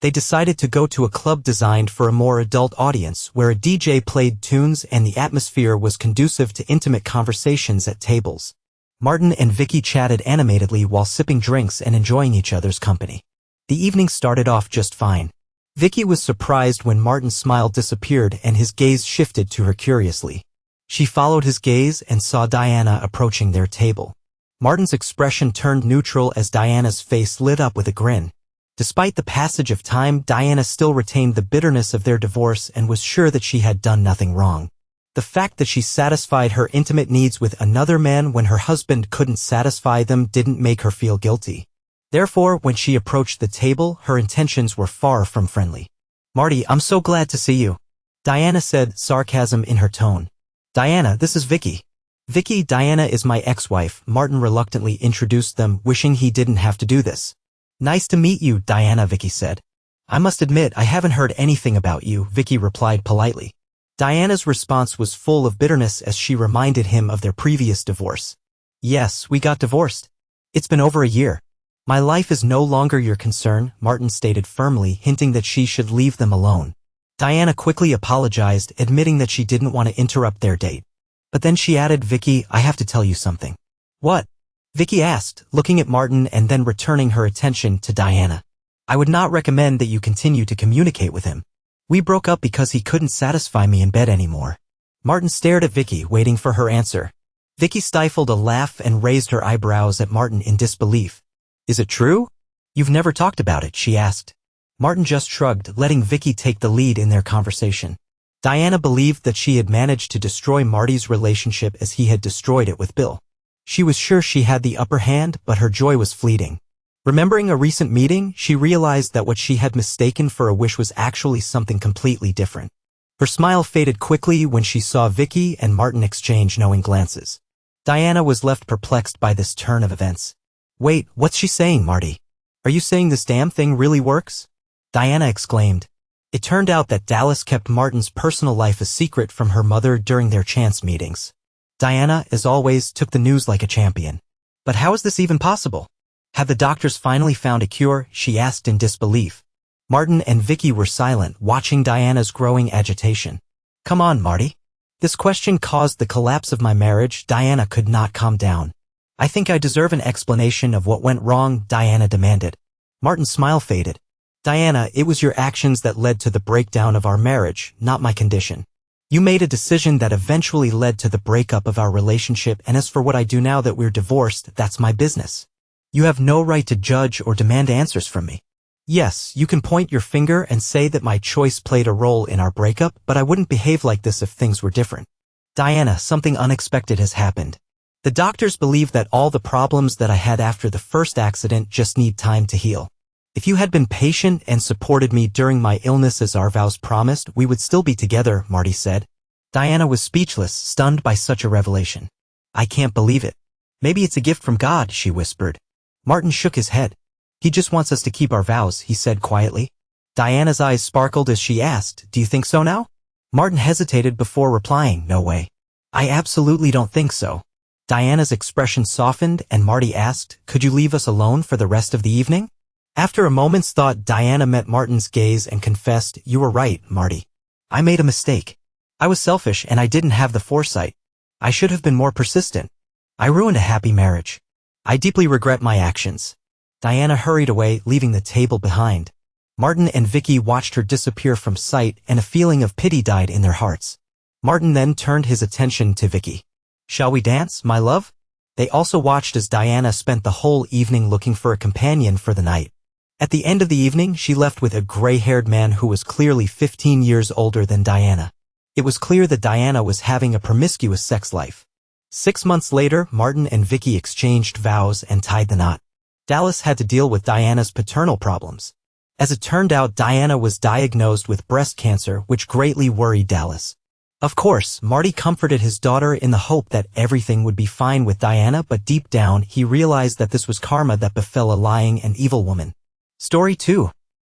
They decided to go to a club designed for a more adult audience where a DJ played tunes and the atmosphere was conducive to intimate conversations at tables. Martin and Vicky chatted animatedly while sipping drinks and enjoying each other's company. The evening started off just fine. Vicky was surprised when Martin's smile disappeared and his gaze shifted to her curiously. She followed his gaze and saw Diana approaching their table. Martin's expression turned neutral as Diana's face lit up with a grin. Despite the passage of time, Diana still retained the bitterness of their divorce and was sure that she had done nothing wrong. The fact that she satisfied her intimate needs with another man when her husband couldn't satisfy them didn't make her feel guilty. Therefore, when she approached the table, her intentions were far from friendly. "Marty, I'm so glad to see you," Diana said, sarcasm in her tone. "Diana, this is Vicky." "Vicky, Diana is my ex-wife," Martin reluctantly introduced them, wishing he didn't have to do this. "Nice to meet you, Diana," Vicky said. "I must admit, I haven't heard anything about you," Vicky replied politely. Diana's response was full of bitterness as she reminded him of their previous divorce. "Yes, we got divorced. It's been over a year. My life is no longer your concern," Martin stated firmly, hinting that she should leave them alone. Diana quickly apologized, admitting that she didn't want to interrupt their date. But then she added, "Vicky, I have to tell you something." "What?" Vicky asked, looking at Martin and then returning her attention to Diana. "I would not recommend that you continue to communicate with him. We broke up because he couldn't satisfy me in bed anymore." Martin stared at Vicky, waiting for her answer. Vicky stifled a laugh and raised her eyebrows at Martin in disbelief. "Is it true? You've never talked about it?" she asked. Martin just shrugged, letting Vicky take the lead in their conversation. Diana believed that she had managed to destroy Marty's relationship as he had destroyed it with Bill. She was sure she had the upper hand, but her joy was fleeting. Remembering a recent meeting, she realized that what she had mistaken for a wish was actually something completely different. Her smile faded quickly when she saw Vicky and Martin exchange knowing glances. Diana was left perplexed by this turn of events. "Wait, what's she saying, Marty? Are you saying this damn thing really works?" Diana exclaimed. It turned out that Dallas kept Martin's personal life a secret from her mother during their chance meetings. Diana, as always, took the news like a champion. "But how is this even possible? Have the doctors finally found a cure?" she asked in disbelief. Martin and Vicky were silent, watching Diana's growing agitation. "Come on, Marty. This question caused the collapse of my marriage." Diana could not calm down. "I think I deserve an explanation of what went wrong," Diana demanded. Martin's smile faded. "Diana, it was your actions that led to the breakdown of our marriage, not my condition. You made a decision that eventually led to the breakup of our relationship, and as for what I do now that we're divorced, that's my business. You have no right to judge or demand answers from me. Yes, you can point your finger and say that my choice played a role in our breakup, but I wouldn't behave like this if things were different. Diana, something unexpected has happened. The doctors believe that all the problems that I had after the first accident just need time to heal. If you had been patient and supported me during my illness as our vows promised, we would still be together," Marty said. Diana was speechless, stunned by such a revelation. "I can't believe it. Maybe it's a gift from God," she whispered. Martin shook his head. "He just wants us to keep our vows," he said quietly. Diana's eyes sparkled as she asked, "Do you think so now?" Martin hesitated before replying, "No way. I absolutely don't think so." Diana's expression softened and Marty asked, "Could you leave us alone for the rest of the evening?" After a moment's thought, Diana met Martin's gaze and confessed, "You were right, Marty. I made a mistake. I was selfish and I didn't have the foresight. I should have been more persistent. I ruined a happy marriage. I deeply regret my actions." Diana hurried away, leaving the table behind. Martin and Vicky watched her disappear from sight, and a feeling of pity died in their hearts. Martin then turned his attention to Vicky. "Shall we dance, my love?" They also watched as Diana spent the whole evening looking for a companion for the night. At the end of the evening, she left with a gray-haired man who was clearly 15 years older than Diana. It was clear that Diana was having a promiscuous sex life. 6 months later, Martin and Vicky exchanged vows and tied the knot. Dallas had to deal with Diana's paternal problems. As it turned out, Diana was diagnosed with breast cancer, which greatly worried Dallas. Of course, Marty comforted his daughter in the hope that everything would be fine with Diana, but deep down, he realized that this was karma that befell a lying and evil woman. Story 2.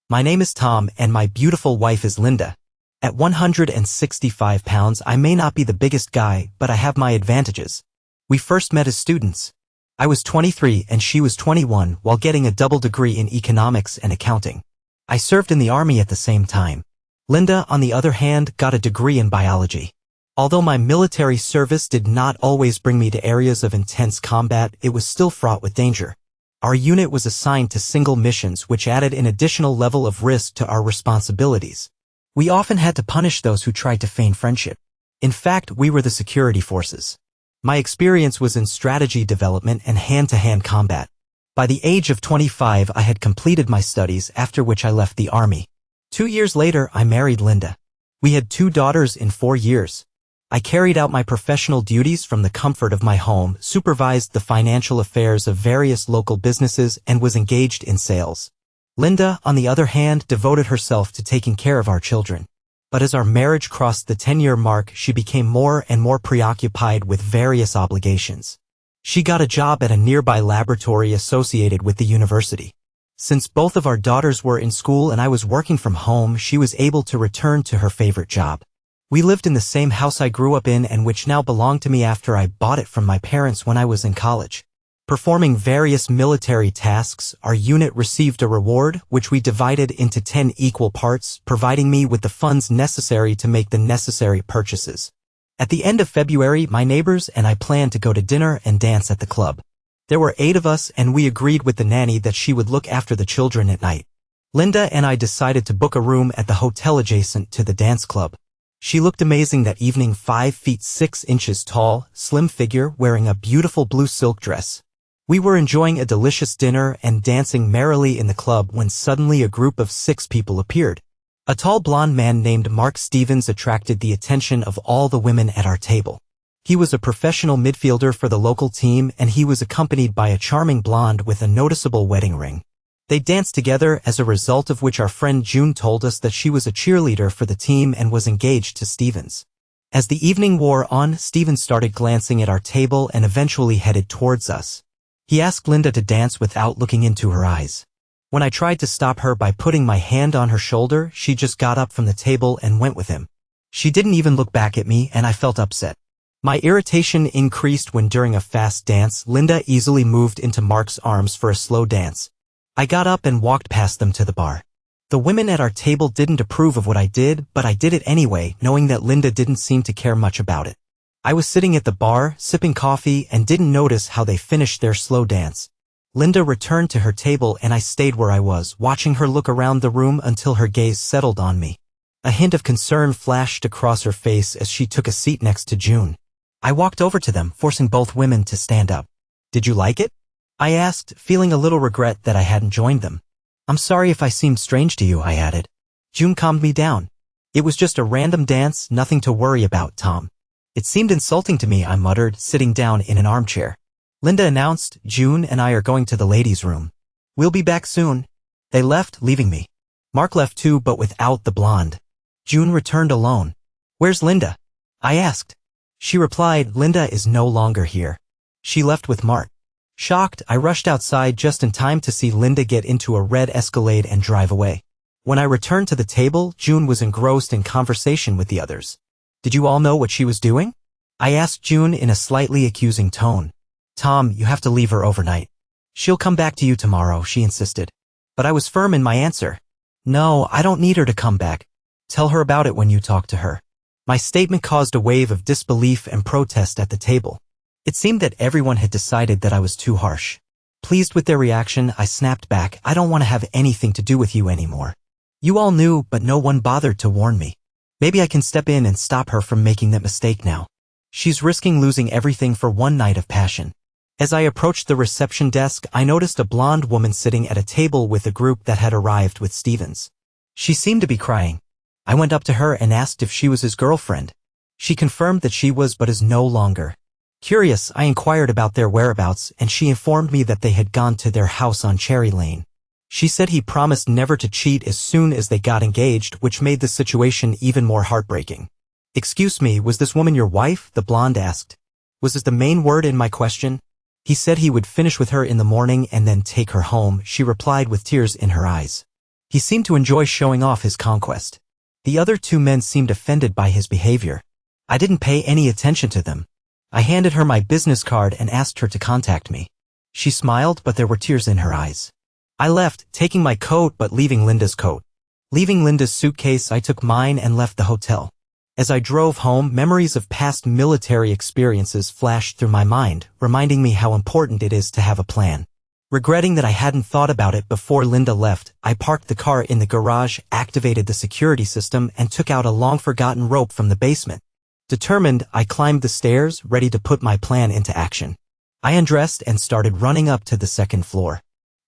My name is Tom, and my beautiful wife is Linda. At 165 pounds, I may not be the biggest guy, but I have my advantages. We first met as students. I was 23 and she was 21 while getting a double degree in economics and accounting. I served in the army at the same time. Linda, on the other hand, got a degree in biology. Although my military service did not always bring me to areas of intense combat, it was still fraught with danger. Our unit was assigned to single missions, which added an additional level of risk to our responsibilities. We often had to punish those who tried to feign friendship. In fact, we were the security forces. My experience was in strategy development and hand-to-hand combat. By the age of 25, I had completed my studies, after which I left the army. 2 years later, I married Linda. We had 2 daughters in 4 years. I carried out my professional duties from the comfort of my home, supervised the financial affairs of various local businesses, and was engaged in sales. Linda, on the other hand, devoted herself to taking care of our children. But as our marriage crossed the 10-year mark, she became more and more preoccupied with various obligations. She got a job at a nearby laboratory associated with the university. Since both of our daughters were in school and I was working from home, she was able to return to her favorite job. We lived in the same house I grew up in and which now belonged to me after I bought it from my parents when I was in college. Performing various military tasks, our unit received a reward, which we divided into 10 equal parts, providing me with the funds necessary to make the necessary purchases. At the end of February, my neighbors and I planned to go to dinner and dance at the club. There were 8 of us, and we agreed with the nanny that she would look after the children at night. Linda and I decided to book a room at the hotel adjacent to the dance club. She looked amazing that evening, 5 feet 6 inches tall, slim figure, wearing a beautiful blue silk dress. We were enjoying a delicious dinner and dancing merrily in the club when suddenly a group of 6 people appeared. A tall blonde man named Mark Stevens attracted the attention of all the women at our table. He was a professional midfielder for the local team, and he was accompanied by a charming blonde with a noticeable wedding ring. They danced together, as a result of which our friend June told us that she was a cheerleader for the team and was engaged to Stevens. As the evening wore on, Stevens started glancing at our table and eventually headed towards us. He asked Linda to dance without looking into her eyes. When I tried to stop her by putting my hand on her shoulder, she just got up from the table and went with him. She didn't even look back at me, and I felt upset. My irritation increased when during a fast dance, Linda easily moved into Mark's arms for a slow dance. I got up and walked past them to the bar. The women at our table didn't approve of what I did, but I did it anyway, knowing that Linda didn't seem to care much about it. I was sitting at the bar, sipping coffee, and didn't notice how they finished their slow dance. Linda returned to her table and I stayed where I was, watching her look around the room until her gaze settled on me. A hint of concern flashed across her face as she took a seat next to June. I walked over to them, forcing both women to stand up. "Did you like it?" I asked, feeling a little regret that I hadn't joined them. "I'm sorry if I seemed strange to you," I added. June calmed me down. "It was just a random dance, nothing to worry about, Tom." "It seemed insulting to me," I muttered, sitting down in an armchair. Linda announced, "June and I are going to the ladies' room. We'll be back soon." They left, leaving me. Mark left too, but without the blonde. June returned alone. "Where's Linda?" I asked. She replied, "Linda is no longer here. She left with Mark." Shocked, I rushed outside just in time to see Linda get into a red Escalade and drive away. When I returned to the table, June was engrossed in conversation with the others. "Did you all know what she was doing?" I asked June in a slightly accusing tone. "Tom, you have to leave her overnight. She'll come back to you tomorrow," she insisted. But I was firm in my answer. "No, I don't need her to come back. Tell her about it when you talk to her." My statement caused a wave of disbelief and protest at the table. It seemed that everyone had decided that I was too harsh. Pleased with their reaction, I snapped back, "I don't want to have anything to do with you anymore. You all knew, but no one bothered to warn me. Maybe I can step in and stop her from making that mistake now. She's risking losing everything for one night of passion." As I approached the reception desk, I noticed a blonde woman sitting at a table with a group that had arrived with Stevens. She seemed to be crying. I went up to her and asked if she was his girlfriend. She confirmed that she was but is no longer. Curious, I inquired about their whereabouts, and she informed me that they had gone to their house on Cherry Lane. She said he promised never to cheat as soon as they got engaged, which made the situation even more heartbreaking. "Excuse me, was this woman your wife?" the blonde asked. Was this the main word in my question? "He said he would finish with her in the morning and then take her home," she replied with tears in her eyes. He seemed to enjoy showing off his conquest. The other 2 men seemed offended by his behavior. I didn't pay any attention to them. I handed her my business card and asked her to contact me. She smiled, but there were tears in her eyes. I left, taking my coat but leaving Linda's coat. Leaving Linda's suitcase, I took mine and left the hotel. As I drove home, memories of past military experiences flashed through my mind, reminding me how important it is to have a plan. Regretting that I hadn't thought about it before Linda left, I parked the car in the garage, activated the security system, and took out a long-forgotten rope from the basement. Determined, I climbed the stairs, ready to put my plan into action. I undressed and started running up to the 2nd floor.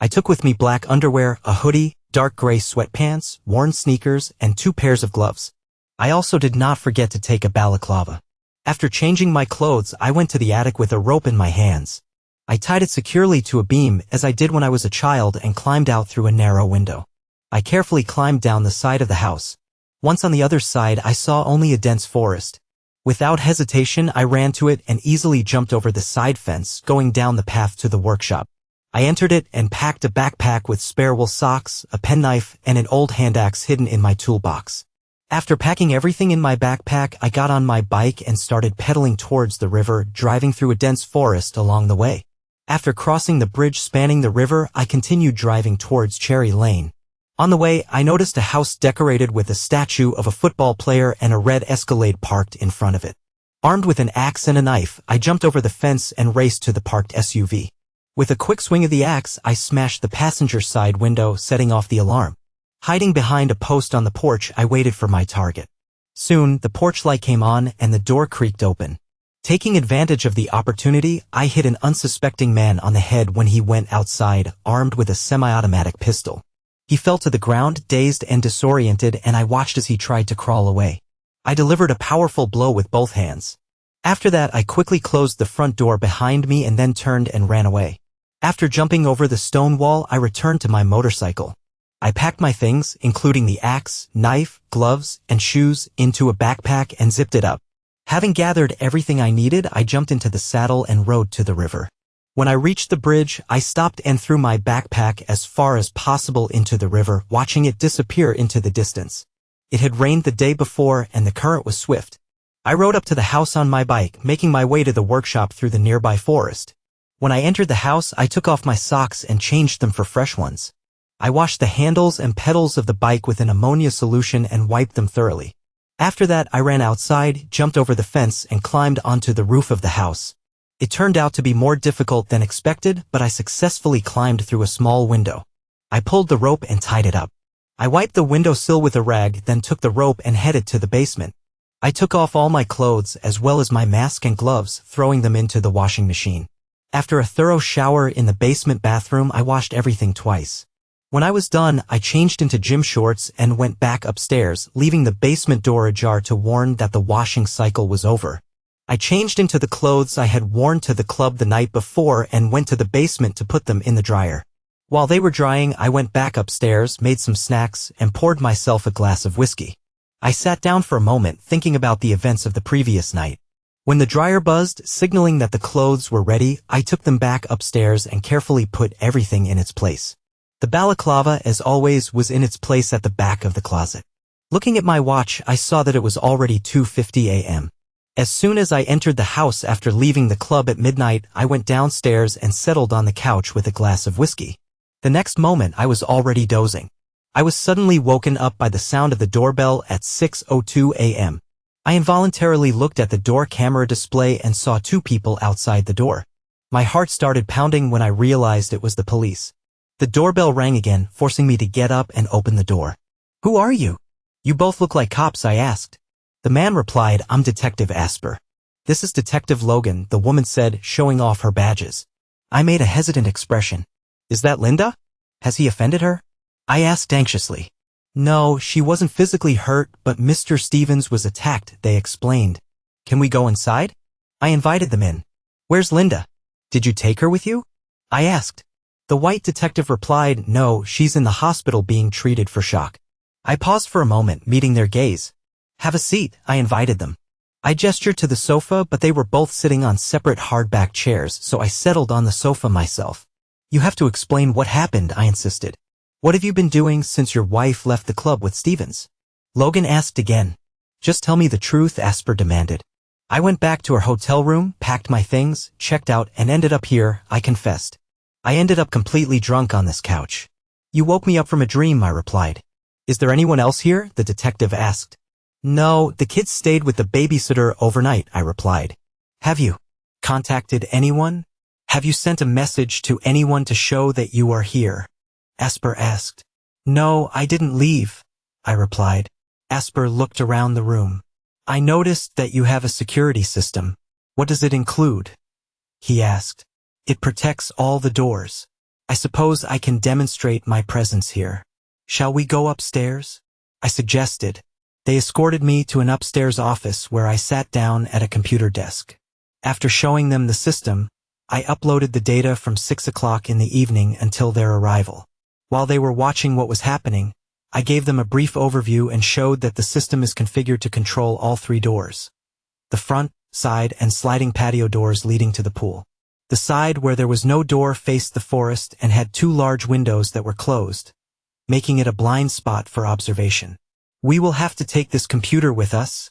I took with me black underwear, a hoodie, dark gray sweatpants, worn sneakers, and 2 pairs of gloves. I also did not forget to take a balaclava. After changing my clothes, I went to the attic with a rope in my hands. I tied it securely to a beam, as I did when I was a child, and climbed out through a narrow window. I carefully climbed down the side of the house. Once on the other side, I saw only a dense forest. Without hesitation, I ran to it and easily jumped over the side fence, going down the path to the workshop. I entered it and packed a backpack with spare wool socks, a penknife, and an old hand axe hidden in my toolbox. After packing everything in my backpack, I got on my bike and started pedaling towards the river, driving through a dense forest along the way. After crossing the bridge spanning the river, I continued driving towards Cherry Lane. On the way, I noticed a house decorated with a statue of a football player and a red Escalade parked in front of it. Armed with an axe and a knife, I jumped over the fence and raced to the parked SUV. With a quick swing of the axe, I smashed the passenger side window, setting off the alarm. Hiding behind a post on the porch, I waited for my target. Soon, the porch light came on and the door creaked open. Taking advantage of the opportunity, I hit an unsuspecting man on the head when he went outside, armed with a semi-automatic pistol. He fell to the ground, dazed and disoriented, and I watched as he tried to crawl away. I delivered a powerful blow with both hands. After that, I quickly closed the front door behind me and then turned and ran away. After jumping over the stone wall, I returned to my motorcycle. I packed my things, including the axe, knife, gloves, and shoes, into a backpack and zipped it up. Having gathered everything I needed, I jumped into the saddle and rode to the river. When I reached the bridge, I stopped and threw my backpack as far as possible into the river, watching it disappear into the distance. It had rained the day before and the current was swift. I rode up to the house on my bike, making my way to the workshop through the nearby forest. When I entered the house, I took off my socks and changed them for fresh ones. I washed the handles and pedals of the bike with an ammonia solution and wiped them thoroughly. After that, I ran outside, jumped over the fence, and climbed onto the roof of the house. It turned out to be more difficult than expected, but I successfully climbed through a small window. I pulled the rope and tied it up. I wiped the windowsill with a rag, then took the rope and headed to the basement. I took off all my clothes as well as my mask and gloves, throwing them into the washing machine. After a thorough shower in the basement bathroom, I washed everything twice. When I was done, I changed into gym shorts and went back upstairs, leaving the basement door ajar to warn that the washing cycle was over. I changed into the clothes I had worn to the club the night before and went to the basement to put them in the dryer. While they were drying, I went back upstairs, made some snacks, and poured myself a glass of whiskey. I sat down for a moment, thinking about the events of the previous night. When the dryer buzzed, signaling that the clothes were ready, I took them back upstairs and carefully put everything in its place. The balaclava, as always, was in its place at the back of the closet. Looking at my watch, I saw that it was already 2:50 a.m. As soon as I entered the house after leaving the club at midnight, I went downstairs and settled on the couch with a glass of whiskey. The next moment, I was already dozing. I was suddenly woken up by the sound of the doorbell at 6:02 a.m. I involuntarily looked at the door camera display and saw two people outside the door. My heart started pounding when I realized it was the police. The doorbell rang again, forcing me to get up and open the door. "Who are you? You both look like cops," I asked. The man replied, "I'm Detective Asper." "This is Detective Logan," the woman said, showing off her badges. I made a hesitant expression. "Is that Linda? Has he offended her?" I asked anxiously. "No, she wasn't physically hurt, but Mr. Stevens was attacked," they explained. "Can we go inside?" I invited them in. "Where's Linda? Did you take her with you?" I asked. The white detective replied, "No, she's in the hospital being treated for shock." I paused for a moment, meeting their gaze. "Have a seat," I invited them. I gestured to the sofa, but they were both sitting on separate hardback chairs, so I settled on the sofa myself. "You have to explain what happened," I insisted. "What have you been doing since your wife left the club with Stevens?" Logan asked again. "Just tell me the truth," Asper demanded. "I went back to our hotel room, packed my things, checked out, and ended up here," I confessed. "I ended up completely drunk on this couch." "You woke me up from a dream," I replied. "Is there anyone else here?" the detective asked. "No, the kids stayed with the babysitter overnight," I replied. "Have you contacted anyone? Have you sent a message to anyone to show that you are here?" Asper asked. "No, I didn't leave," I replied. Asper looked around the room. "I noticed that you have a security system. What does it include?" he asked. "It protects all the doors. I suppose I can demonstrate my presence here. Shall we go upstairs?" I suggested. They escorted me to an upstairs office where I sat down at a computer desk. After showing them the system, I uploaded the data from 6 o'clock in the evening until their arrival. While they were watching what was happening, I gave them a brief overview and showed that the system is configured to control all three doors: the front, side, and sliding patio doors leading to the pool. The side where there was no door faced the forest and had two large windows that were closed, making it a blind spot for observation. "We will have to take this computer with us,"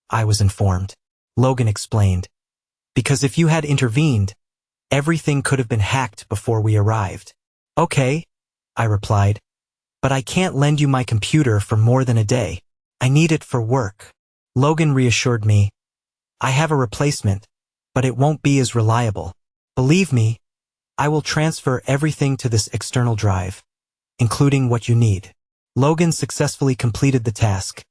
I was informed. Logan explained. "Because if you had intervened, everything could have been hacked before we arrived." "Okay," I replied, "but I can't lend you my computer for more than a day. I need it for work." Logan reassured me. "I have a replacement, but it won't be as reliable. Believe me, I will transfer everything to this external drive, including what you need." Logan successfully completed the task,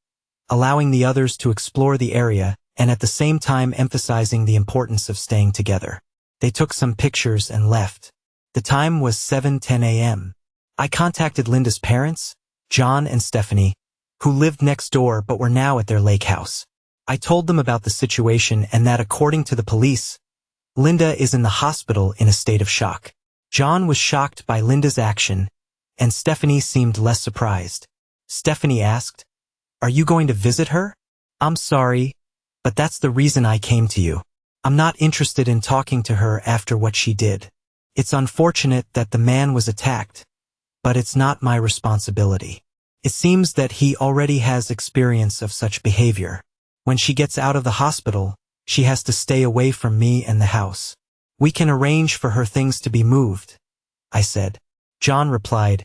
allowing the others to explore the area and at the same time emphasizing the importance of staying together. They took some pictures and left. The time was 7:10 a.m. I contacted Linda's parents, John and Stephanie, who lived next door but were now at their lake house. I told them about the situation and that according to the police, Linda is in the hospital in a state of shock. John was shocked by Linda's action, and Stephanie seemed less surprised. Stephanie asked, "Are you going to visit her?" "I'm sorry, but that's the reason I came to you. I'm not interested in talking to her after what she did. It's unfortunate that the man was attacked, but it's not my responsibility. It seems that he already has experience of such behavior. When she gets out of the hospital, she has to stay away from me and the house. We can arrange for her things to be moved," I said. John replied,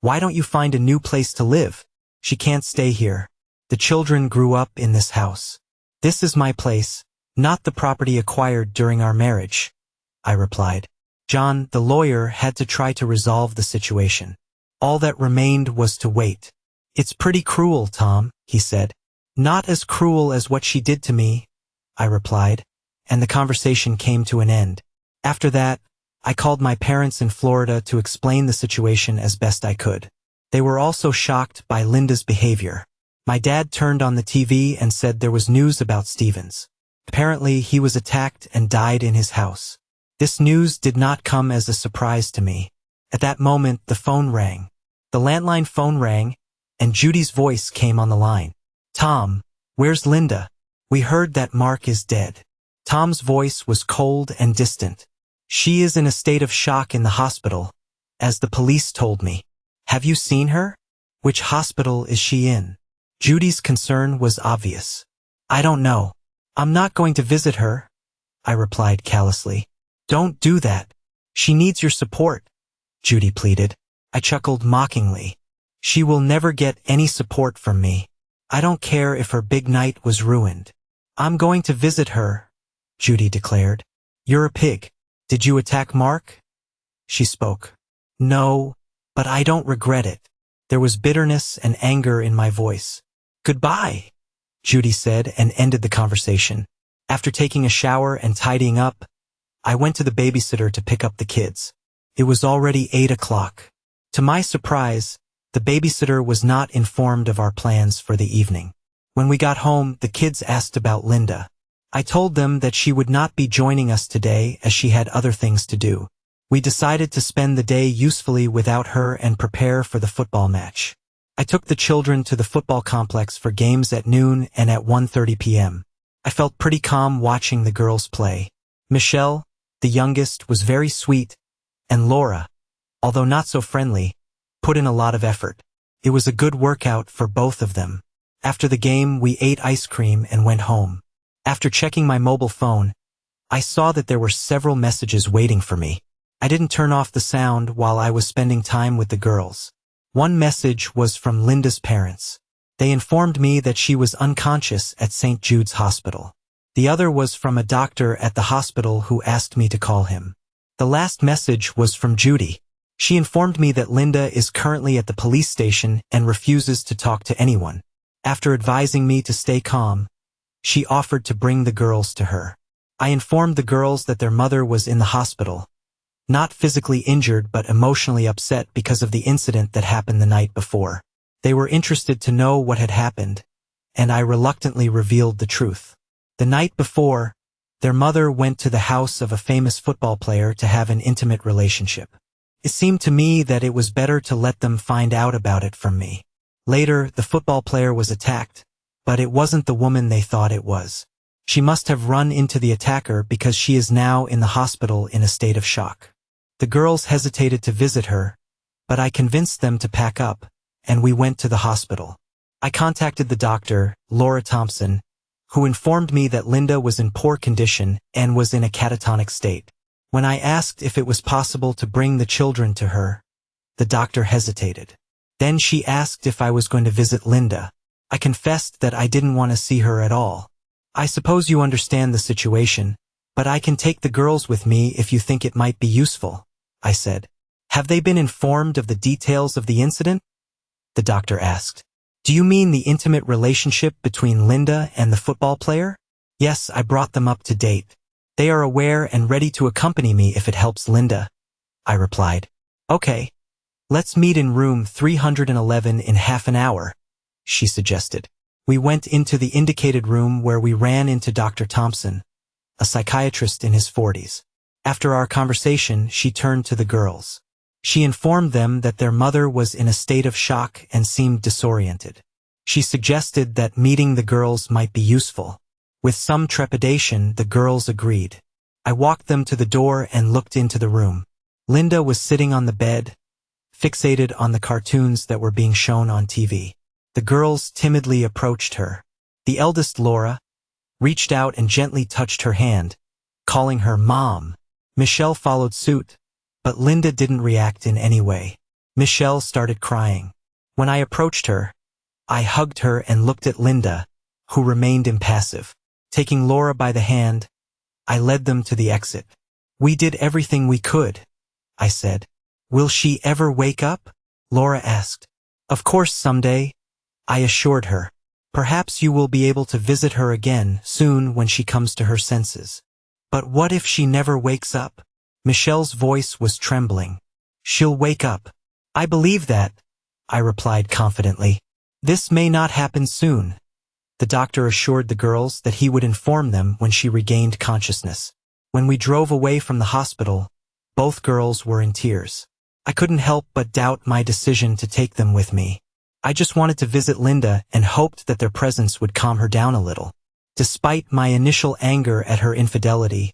"Why don't you find a new place to live? She can't stay here. The children grew up in this house. This is my place, not the property acquired during our marriage," I replied. John, the lawyer, had to try to resolve the situation. All that remained was to wait. "It's pretty cruel, Tom," he said. "Not as cruel as what she did to me," I replied, and the conversation came to an end. After that, I called my parents in Florida to explain the situation as best I could. They were also shocked by Linda's behavior. My dad turned on the TV and said there was news about Stevens. Apparently, he was attacked and died in his house. This news did not come as a surprise to me. At that moment, the phone rang. The landline phone rang, and Judy's voice came on the line. "Tom, where's Linda? We heard that Mark is dead." Tom's voice was cold and distant. "She is in a state of shock in the hospital, as the police told me. Have you seen her? Which hospital is she in?" Judy's concern was obvious. "I don't know. I'm not going to visit her," I replied callously. "Don't do that. She needs your support," Judy pleaded. I chuckled mockingly. "She will never get any support from me. I don't care if her big night was ruined. I'm going to visit her," Judy declared. "You're a pig. Did you attack Mark?" She spoke. "No, but I don't regret it." There was bitterness and anger in my voice. "Goodbye," Judy said and ended the conversation. After taking a shower and tidying up, I went to the babysitter to pick up the kids. It was already 8 o'clock. To my surprise, the babysitter was not informed of our plans for the evening. When we got home, the kids asked about Linda. I told them that she would not be joining us today as she had other things to do. We decided to spend the day usefully without her and prepare for the football match. I took the children to the football complex for games at noon and at 1:30 p.m. I felt pretty calm watching the girls play. Michelle, the youngest, was very sweet, and Laura, although not so friendly, put in a lot of effort. It was a good workout for both of them. After the game, we ate ice cream and went home. After checking my mobile phone, I saw that there were several messages waiting for me. I didn't turn off the sound while I was spending time with the girls. One message was from Linda's parents. They informed me that she was unconscious at St. Jude's Hospital. The other was from a doctor at the hospital who asked me to call him. The last message was from Judy. She informed me that Linda is currently at the police station and refuses to talk to anyone. After advising me to stay calm, she offered to bring the girls to her. I informed the girls that their mother was in the hospital, not physically injured but emotionally upset because of the incident that happened the night before. They were interested to know what had happened, and I reluctantly revealed the truth. The night before, their mother went to the house of a famous football player to have an intimate relationship. It seemed to me that it was better to let them find out about it from me. Later, the football player was attacked, but it wasn't the woman they thought it was. She must have run into the attacker because she is now in the hospital in a state of shock. The girls hesitated to visit her, but I convinced them to pack up, and we went to the hospital. I contacted the doctor, Laura Thompson, who informed me that Linda was in poor condition and was in a catatonic state. When I asked if it was possible to bring the children to her, the doctor hesitated. Then she asked if I was going to visit Linda. I confessed that I didn't want to see her at all. "I suppose you understand the situation, but I can take the girls with me if you think it might be useful," I said. "Have they been informed of the details of the incident?" the doctor asked. "Do you mean the intimate relationship between Linda and the football player?" Yes, I brought them up to date. They are aware and ready to accompany me if it helps Linda, I replied. Okay. Let's meet in room 311 in half an hour, she suggested. We went into the indicated room where we ran into Dr. Thompson, a psychiatrist in his 40s. After our conversation, she turned to the girls. She informed them that their mother was in a state of shock and seemed disoriented. She suggested that meeting the girls might be useful. With some trepidation, the girls agreed. I walked them to the door and looked into the room. Linda was sitting on the bed, fixated on the cartoons that were being shown on TV. The girls timidly approached her. The eldest, Laura, reached out and gently touched her hand, calling her Mom. Michelle followed suit, but Linda didn't react in any way. Michelle started crying. When I approached her, I hugged her and looked at Linda, who remained impassive. Taking Laura by the hand, I led them to the exit. We did everything we could, I said. Will she ever wake up? Laura asked. Of course someday, I assured her. Perhaps you will be able to visit her again soon when she comes to her senses. But what if she never wakes up? Michelle's voice was trembling. She'll wake up. I believe that, I replied confidently. This may not happen soon. The doctor assured the girls that he would inform them when she regained consciousness. When we drove away from the hospital, both girls were in tears. I couldn't help but doubt my decision to take them with me. I just wanted to visit Linda and hoped that their presence would calm her down a little. Despite my initial anger at her infidelity,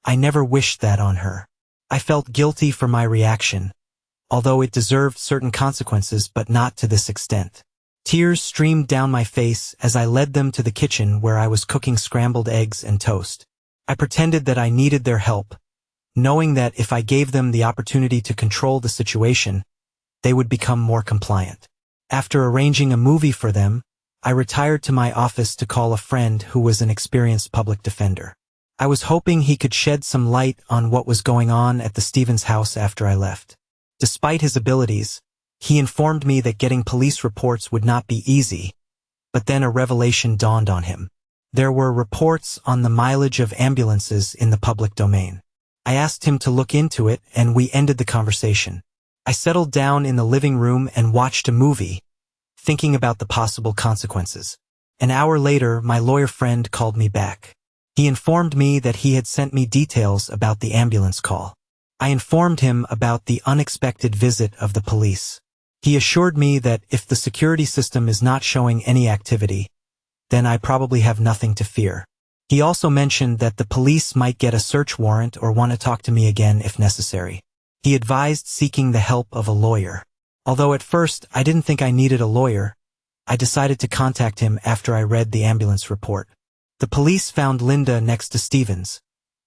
I never wished that on her. I felt guilty for my reaction, although it deserved certain consequences, but not to this extent. Tears streamed down my face as I led them to the kitchen where I was cooking scrambled eggs and toast. I pretended that I needed their help, knowing that if I gave them the opportunity to control the situation, they would become more compliant. After arranging a movie for them, I retired to my office to call a friend who was an experienced public defender. I was hoping he could shed some light on what was going on at the Stevens house after I left. Despite his abilities, he informed me that getting police reports would not be easy, but then a revelation dawned on him. There were reports on the mileage of ambulances in the public domain. I asked him to look into it, and we ended the conversation. I settled down in the living room and watched a movie, thinking about the possible consequences. An hour later, my lawyer friend called me back. He informed me that he had sent me details about the ambulance call. I informed him about the unexpected visit of the police. He assured me that if the security system is not showing any activity, then I probably have nothing to fear. He also mentioned that the police might get a search warrant or want to talk to me again if necessary. He advised seeking the help of a lawyer. Although at first I didn't think I needed a lawyer, I decided to contact him after I read the ambulance report. The police found Linda next to Stevens,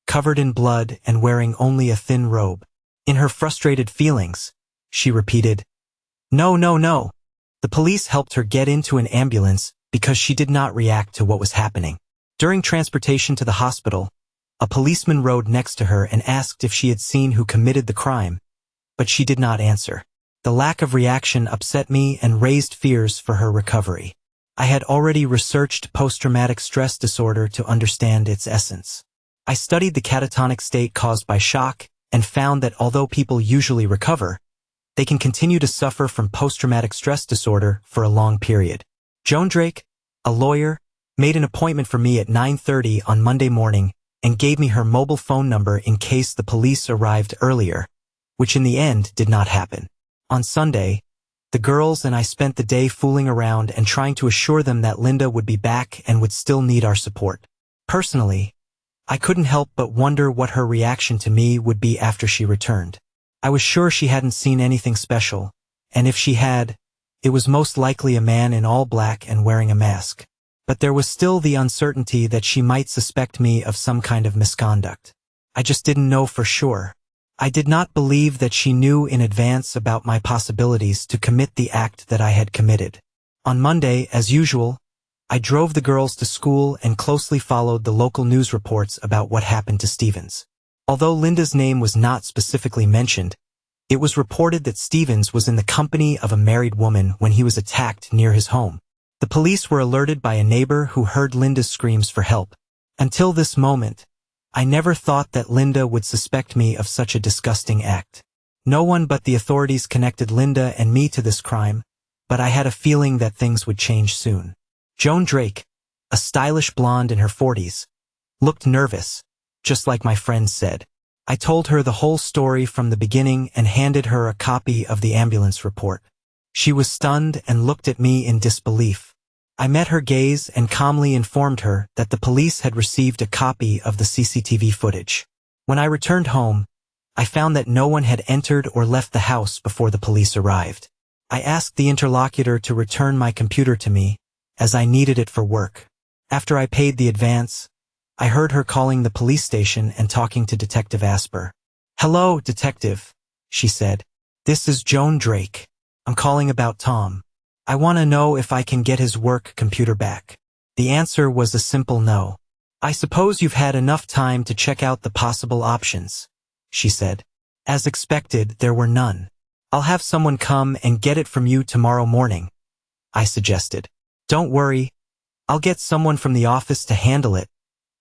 covered in blood and wearing only a thin robe. In her frustrated feelings, she repeated, "No, no, no." The police helped her get into an ambulance because she did not react to what was happening. During transportation to the hospital, a policeman rode next to her and asked if she had seen who committed the crime, but she did not answer. The lack of reaction upset me and raised fears for her recovery. I had already researched post-traumatic stress disorder to understand its essence. I studied the catatonic state caused by shock and found that although people usually recover, they can continue to suffer from post-traumatic stress disorder for a long period. Joan Drake, a lawyer, made an appointment for me at 9:30 on Monday morning and gave me her mobile phone number in case the police arrived earlier, which in the end did not happen. On Sunday, the girls and I spent the day fooling around and trying to assure them that Linda would be back and would still need our support. Personally, I couldn't help but wonder what her reaction to me would be after she returned. I was sure she hadn't seen anything special, and if she had, it was most likely a man in all black and wearing a mask. But there was still the uncertainty that she might suspect me of some kind of misconduct. I just didn't know for sure. I did not believe that she knew in advance about my possibilities to commit the act that I had committed. On Monday, as usual, I drove the girls to school and closely followed the local news reports about what happened to Stevens. Although Linda's name was not specifically mentioned, it was reported that Stevens was in the company of a married woman when he was attacked near his home. The police were alerted by a neighbor who heard Linda's screams for help. Until this moment, I never thought that Linda would suspect me of such a disgusting act. No one but the authorities connected Linda and me to this crime, but I had a feeling that things would change soon. Joan Drake, a stylish blonde in her 40s, looked nervous, just like my friend said. I told her the whole story from the beginning and handed her a copy of the ambulance report. She was stunned and looked at me in disbelief. I met her gaze and calmly informed her that the police had received a copy of the CCTV footage. When I returned home, I found that no one had entered or left the house before the police arrived. I asked the interlocutor to return my computer to me, as I needed it for work. After I paid the advance, I heard her calling the police station and talking to Detective Asper. "Hello, Detective," she said. "This is Joan Drake. I'm calling about Tom. I want to know if I can get his work computer back." The answer was a simple no. "I suppose you've had enough time to check out the possible options," she said. As expected, there were none. "I'll have someone come and get it from you tomorrow morning," I suggested. "Don't worry, I'll get someone from the office to handle it,"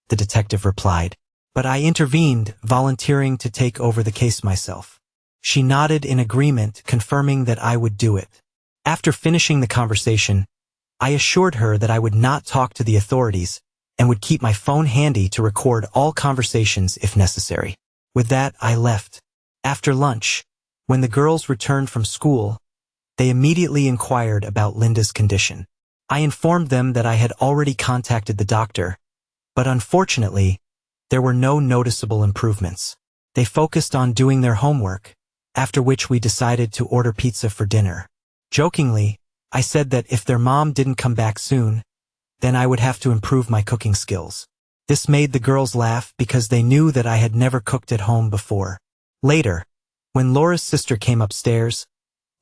the detective replied. But I intervened, volunteering to take over the case myself. She nodded in agreement, confirming that I would do it. After finishing the conversation, I assured her that I would not talk to the authorities and would keep my phone handy to record all conversations if necessary. With that, I left. After lunch, when the girls returned from school, they immediately inquired about Linda's condition. I informed them that I had already contacted the doctor, but unfortunately, there were no noticeable improvements. They focused on doing their homework, after which we decided to order pizza for dinner. Jokingly, I said that if their mom didn't come back soon, then I would have to improve my cooking skills. This made the girls laugh because they knew that I had never cooked at home before. Later, when Laura's sister came upstairs,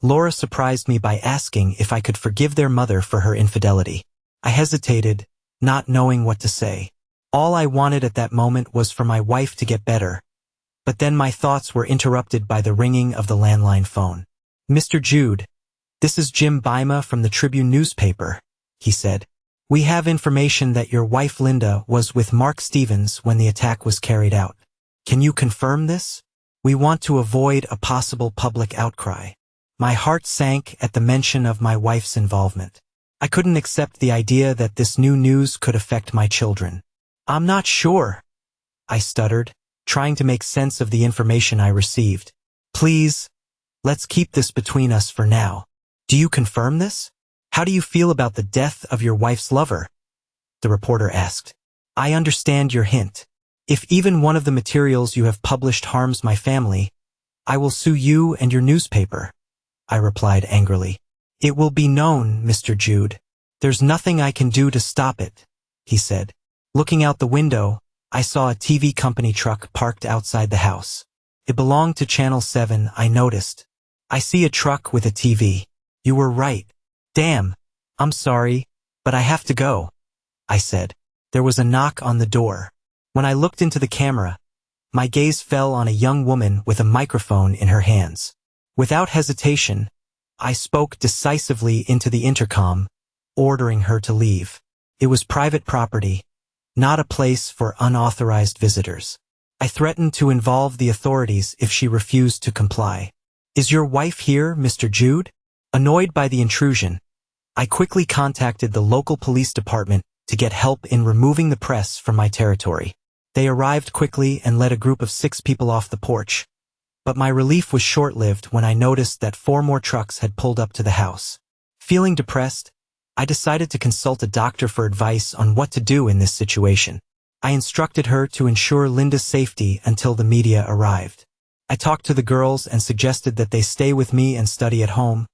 Laura surprised me by asking if I could forgive their mother for her infidelity. I hesitated, not knowing what to say. All I wanted at that moment was for my wife to get better. But then my thoughts were interrupted by the ringing of the landline phone. "Mr. Jude, this is Jim Bima from the Tribune newspaper," he said. "We have information that your wife Linda was with Mark Stevens when the attack was carried out. Can you confirm this? We want to avoid a possible public outcry." My heart sank at the mention of my wife's involvement. I couldn't accept the idea that this new news could affect my children. "I'm not sure," I stuttered, trying to make sense of the information I received. "Please, let's keep this between us for now. Do you confirm this? How do you feel about the death of your wife's lover?" the reporter asked. "I understand your hint. If even one of the materials you have published harms my family, I will sue you and your newspaper," I replied angrily. "It will be known, Mr. Jude. There's nothing I can do to stop it," he said. Looking out the window, I saw a TV company truck parked outside the house. It belonged to Channel 7, I noticed. "I see a truck with a TV. You were right. Damn, I'm sorry, but I have to go," I said. There was a knock on the door. When I looked into the camera, my gaze fell on a young woman with a microphone in her hands. Without hesitation, I spoke decisively into the intercom, ordering her to leave. It was private property, not a place for unauthorized visitors. I threatened to involve the authorities if she refused to comply. "Is your wife here, Mr. Jude?" Annoyed by the intrusion, I quickly contacted the local police department to get help in removing the press from my territory. They arrived quickly and led a group of 6 people off the porch. But my relief was short-lived when I noticed that 4 more trucks had pulled up to the house. Feeling depressed, I decided to consult a doctor for advice on what to do in this situation. I instructed her to ensure Linda's safety until the media arrived. I talked to the girls and suggested that they stay with me and study at home,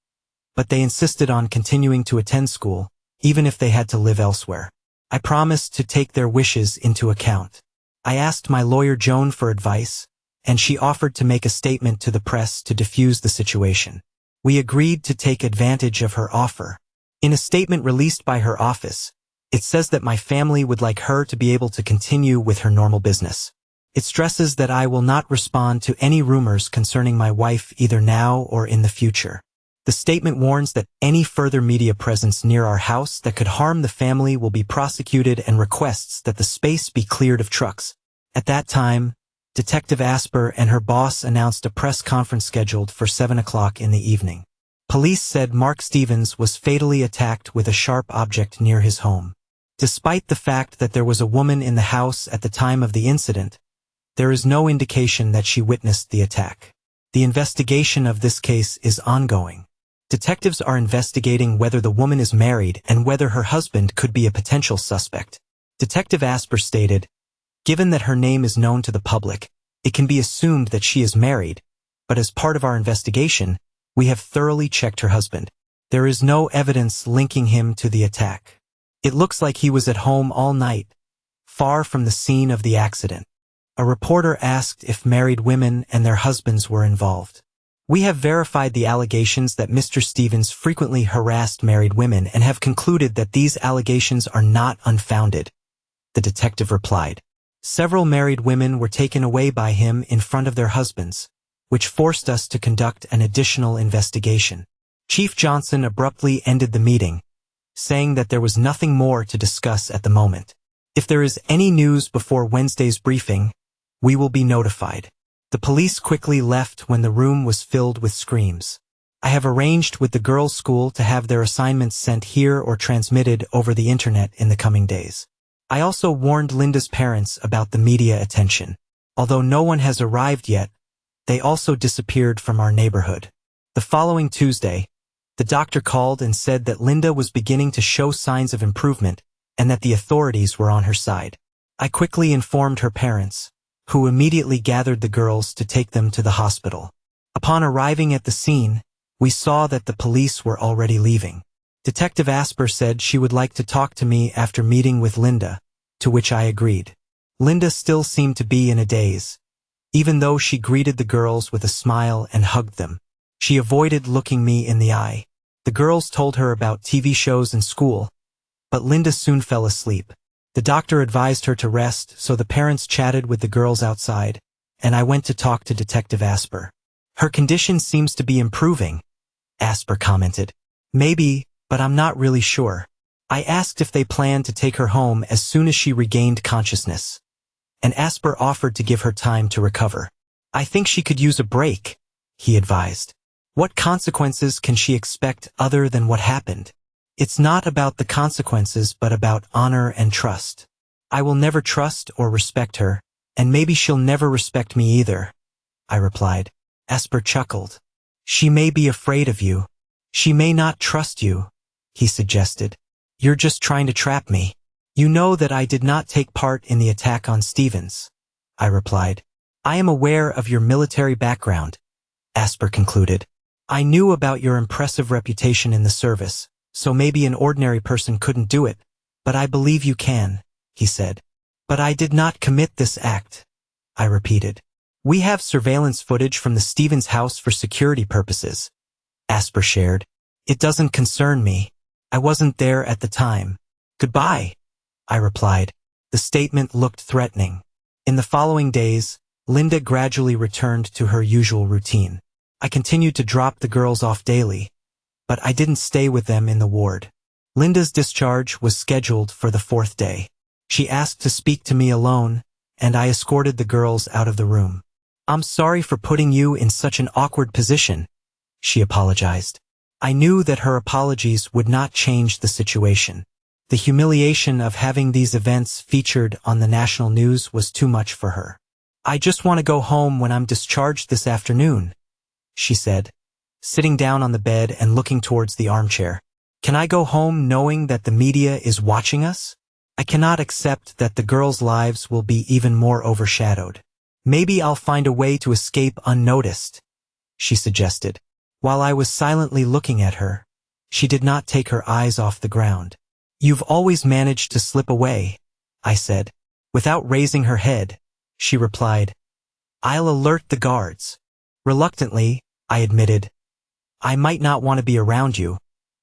but they insisted on continuing to attend school, even if they had to live elsewhere. I promised to take their wishes into account. I asked my lawyer Joan for advice, and she offered to make a statement to the press to defuse the situation. We agreed to take advantage of her offer. In a statement released by her office, it says that my family would like her to be able to continue with her normal business. It stresses that I will not respond to any rumors concerning my wife either now or in the future. The statement warns that any further media presence near our house that could harm the family will be prosecuted and requests that the space be cleared of trucks. At that time, Detective Asper and her boss announced a press conference scheduled for 7 o'clock in the evening. Police said Mark Stevens was fatally attacked with a sharp object near his home. Despite the fact that there was a woman in the house at the time of the incident, there is no indication that she witnessed the attack. The investigation of this case is ongoing. Detectives are investigating whether the woman is married and whether her husband could be a potential suspect. Detective Asper stated, "Given that her name is known to the public, it can be assumed that she is married, but as part of our investigation, we have thoroughly checked her husband. There is no evidence linking him to the attack. It looks like he was at home all night, far from the scene of the accident." A reporter asked if married women and their husbands were involved. "We have verified the allegations that Mr. Stevens frequently harassed married women and have concluded that these allegations are not unfounded," the detective replied. "Several married women were taken away by him in front of their husbands, which forced us to conduct an additional investigation." Chief Johnson abruptly ended the meeting, saying that there was nothing more to discuss at the moment. "If there is any news before Wednesday's briefing, we will be notified." The police quickly left when the room was filled with screams. "I have arranged with the girls' school to have their assignments sent here or transmitted over the internet in the coming days. I also warned Linda's parents about the media attention. Although no one has arrived yet, they also disappeared from our neighborhood." The following Tuesday, the doctor called and said that Linda was beginning to show signs of improvement and that the authorities were on her side. I quickly informed her parents, who immediately gathered the girls to take them to the hospital. Upon arriving at the scene, we saw that the police were already leaving. Detective Asper said she would like to talk to me after meeting with Linda, to which I agreed. Linda still seemed to be in a daze, even though she greeted the girls with a smile and hugged them. She avoided looking me in the eye. The girls told her about TV shows and school, but Linda soon fell asleep. The doctor advised her to rest, so the parents chatted with the girls outside, and I went to talk to Detective Asper. "Her condition seems to be improving," Asper commented. "Maybe, but I'm not really sure." I asked if they planned to take her home as soon as she regained consciousness, and Asper offered to give her time to recover. "I think she could use a break," he advised. "What consequences can she expect other than what happened? It's not about the consequences but about honor and trust. I will never trust or respect her, and maybe she'll never respect me either," I replied. Asper chuckled. "She may be afraid of you. She may not trust you," he suggested. "You're just trying to trap me. You know that I did not take part in the attack on Stevens," I replied. "I am aware of your military background," Asper concluded. "I knew about your impressive reputation in the service, so maybe an ordinary person couldn't do it, but I believe you can," he said. "But I did not commit this act," I repeated. "We have surveillance footage from the Stevens house for security purposes," Asper shared. "It doesn't concern me. I wasn't there at the time." "Goodbye," I replied. The statement looked threatening. In the following days, Linda gradually returned to her usual routine. I continued to drop the girls off daily, but I didn't stay with them in the ward. Linda's discharge was scheduled for the 4th day. She asked to speak to me alone, and I escorted the girls out of the room. "I'm sorry for putting you in such an awkward position," she apologized. I knew that her apologies would not change the situation. The humiliation of having these events featured on the national news was too much for her. "I just want to go home when I'm discharged this afternoon," she said, sitting down on the bed and looking towards the armchair. "Can I go home knowing that the media is watching us? I cannot accept that the girls' lives will be even more overshadowed. Maybe I'll find a way to escape unnoticed," she suggested. While I was silently looking at her, she did not take her eyes off the ground. "You've always managed to slip away," I said. Without raising her head, she replied, "I'll alert the guards." Reluctantly, I admitted, "I might not want to be around you,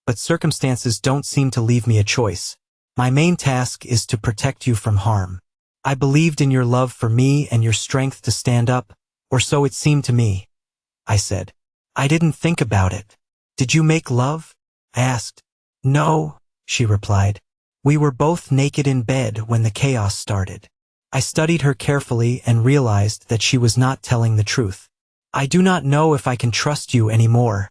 but circumstances don't seem to leave me a choice. My main task is to protect you from harm. I believed in your love for me and your strength to stand up, or so it seemed to me," I said. "I didn't think about it," Did you make love? I asked. No, she replied. We were both naked in bed when the chaos started. I studied her carefully and realized that she was not telling the truth. I do not know if I can trust you anymore,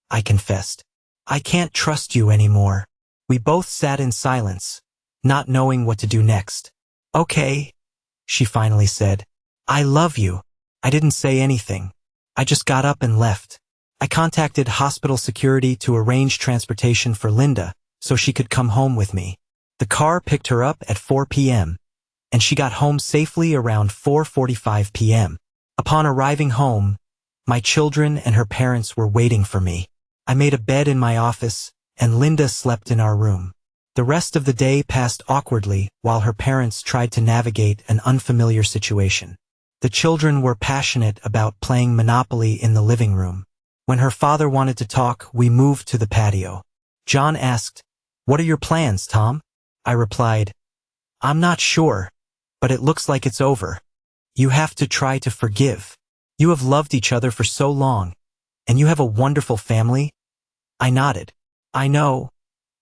I confessed. I can't trust you anymore. We both sat in silence, not knowing what to do next. Okay, she finally said. I love you. I didn't say anything. I just got up and left. I contacted hospital security to arrange transportation for Linda so she could come home with me. The car picked her up at 4 p.m., and she got home safely around 4:45 p.m. Upon arriving home, my children and her parents were waiting for me. I made a bed in my office, and Linda slept in our room. The rest of the day passed awkwardly while her parents tried to navigate an unfamiliar situation. The children were passionate about playing Monopoly in the living room. When her father wanted to talk, we moved to the patio. John asked, "What are your plans, Tom?" I replied, "I'm not sure, but it looks like it's over. You have to try to forgive. You have loved each other for so long, and you have a wonderful family." I nodded. I know,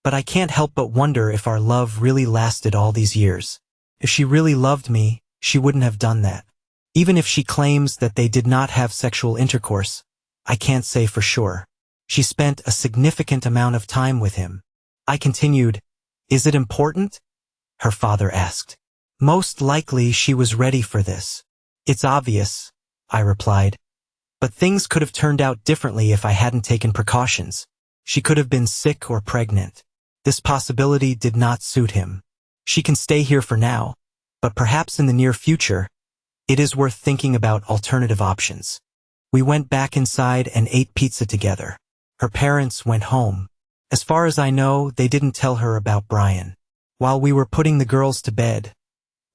but I can't help but wonder if our love really lasted all these years. If she really loved me, she wouldn't have done that. Even if she claims that they did not have sexual intercourse, I can't say for sure. She spent a significant amount of time with him. I continued, "Is it important?" Her father asked. "Most likely she was ready for this. It's obvious," I replied. "But things could have turned out differently if I hadn't taken precautions. She could have been sick or pregnant. This possibility did not suit him. She can stay here for now, but perhaps in the near future, it is worth thinking about alternative options." We went back inside and ate pizza together. Her parents went home. As far as I know, they didn't tell her about Brian. While we were putting the girls to bed,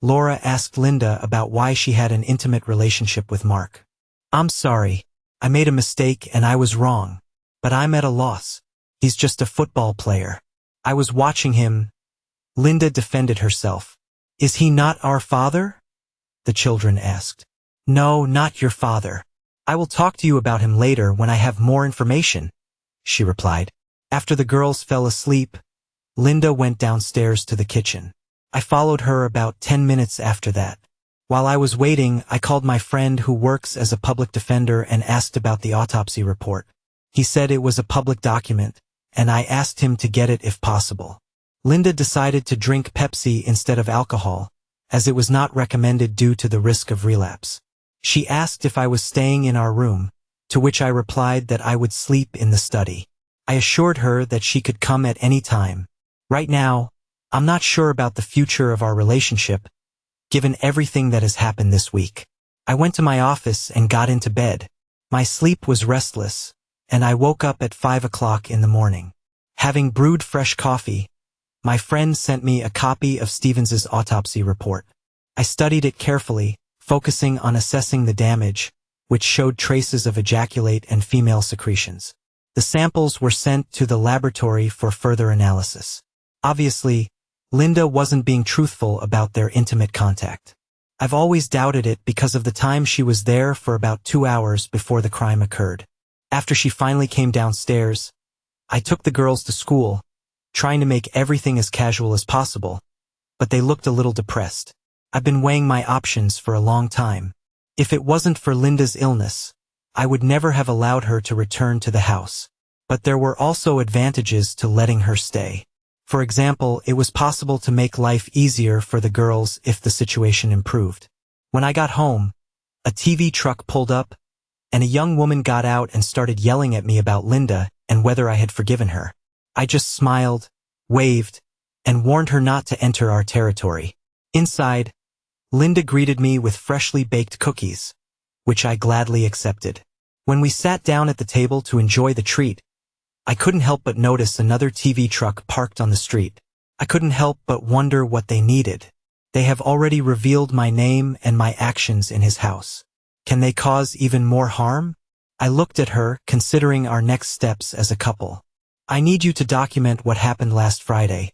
Laura asked Linda about why she had an intimate relationship with Mark. "I'm sorry. I made a mistake and I was wrong. But I'm at a loss. He's just a football player. I was watching him." Linda defended herself. "Is he not our father?" the children asked. "No, not your father. I will talk to you about him later when I have more information," she replied. After the girls fell asleep, Linda went downstairs to the kitchen. I followed her about 10 minutes after that. While I was waiting, I called my friend who works as a public defender and asked about the autopsy report. He said it was a public document, and I asked him to get it if possible. Linda decided to drink Pepsi instead of alcohol, as it was not recommended due to the risk of relapse. She asked if I was staying in our room, to which I replied that I would sleep in the study. I assured her that she could come at any time. Right now, I'm not sure about the future of our relationship, given everything that has happened this week. I went to my office and got into bed. My sleep was restless, and I woke up at 5 o'clock in the morning. Having brewed fresh coffee, my friend sent me a copy of Stevens's autopsy report. I studied it carefully, focusing on assessing the damage, which showed traces of ejaculate and female secretions. The samples were sent to the laboratory for further analysis. Obviously, Linda wasn't being truthful about their intimate contact. I've always doubted it because of the time she was there for about 2 hours before the crime occurred. After she finally came downstairs, I took the girls to school, trying to make everything as casual as possible, but they looked a little depressed. I've been weighing my options for a long time. If it wasn't for Linda's illness, I would never have allowed her to return to the house. But there were also advantages to letting her stay. For example, it was possible to make life easier for the girls if the situation improved. When I got home, a TV truck pulled up, and a young woman got out and started yelling at me about Linda and whether I had forgiven her. I just smiled, waved, and warned her not to enter our territory. Inside, Linda greeted me with freshly baked cookies, which I gladly accepted. When we sat down at the table to enjoy the treat, I couldn't help but notice another TV truck parked on the street. I couldn't help but wonder what they needed. They have already revealed my name and my actions in his house. Can they cause even more harm? I looked at her, considering our next steps as a couple. "I need you to document what happened last Friday,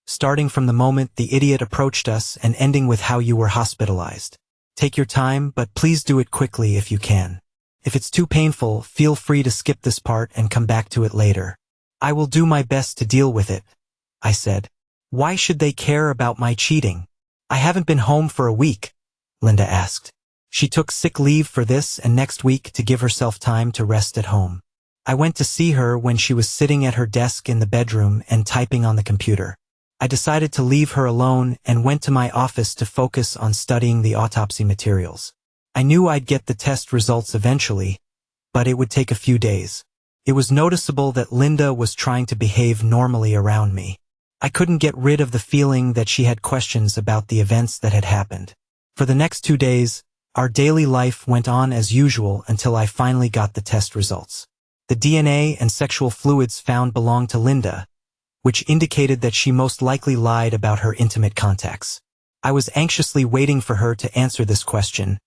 starting from the moment the idiot approached us and ending with how you were hospitalized. Take your time, but please do it quickly if you can." If it's too painful, feel free to skip this part and come back to it later. I will do my best to deal with it, I said. Why should they care about my cheating? I haven't been home for a week, Linda asked. She took sick leave for this and next week to give herself time to rest at home. I went to see her when she was sitting at her desk in the bedroom and typing on the computer. I decided to leave her alone and went to my office to focus on studying the autopsy materials. I knew I'd get the test results eventually, but it would take a few days. It was noticeable that Linda was trying to behave normally around me. I couldn't get rid of the feeling that she had questions about the events that had happened. For the next 2 days, our daily life went on as usual until I finally got the test results. The DNA and sexual fluids found belonged to Linda, which indicated that she most likely lied about her intimate contacts. I was anxiously waiting for her to answer this question,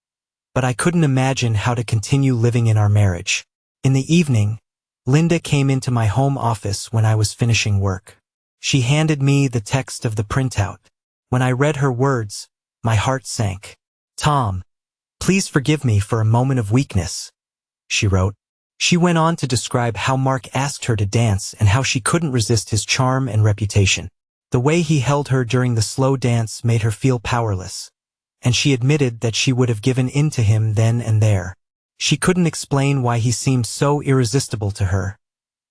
but I couldn't imagine how to continue living in our marriage. In the evening, Linda came into my home office when I was finishing work. She handed me the text of the printout. When I read her words, my heart sank. "Tom, please forgive me for a moment of weakness," she wrote. She went on to describe how Mark asked her to dance and how she couldn't resist his charm and reputation. The way he held her during the slow dance made her feel powerless, and she admitted that she would have given in to him then and there. She couldn't explain why he seemed so irresistible to her,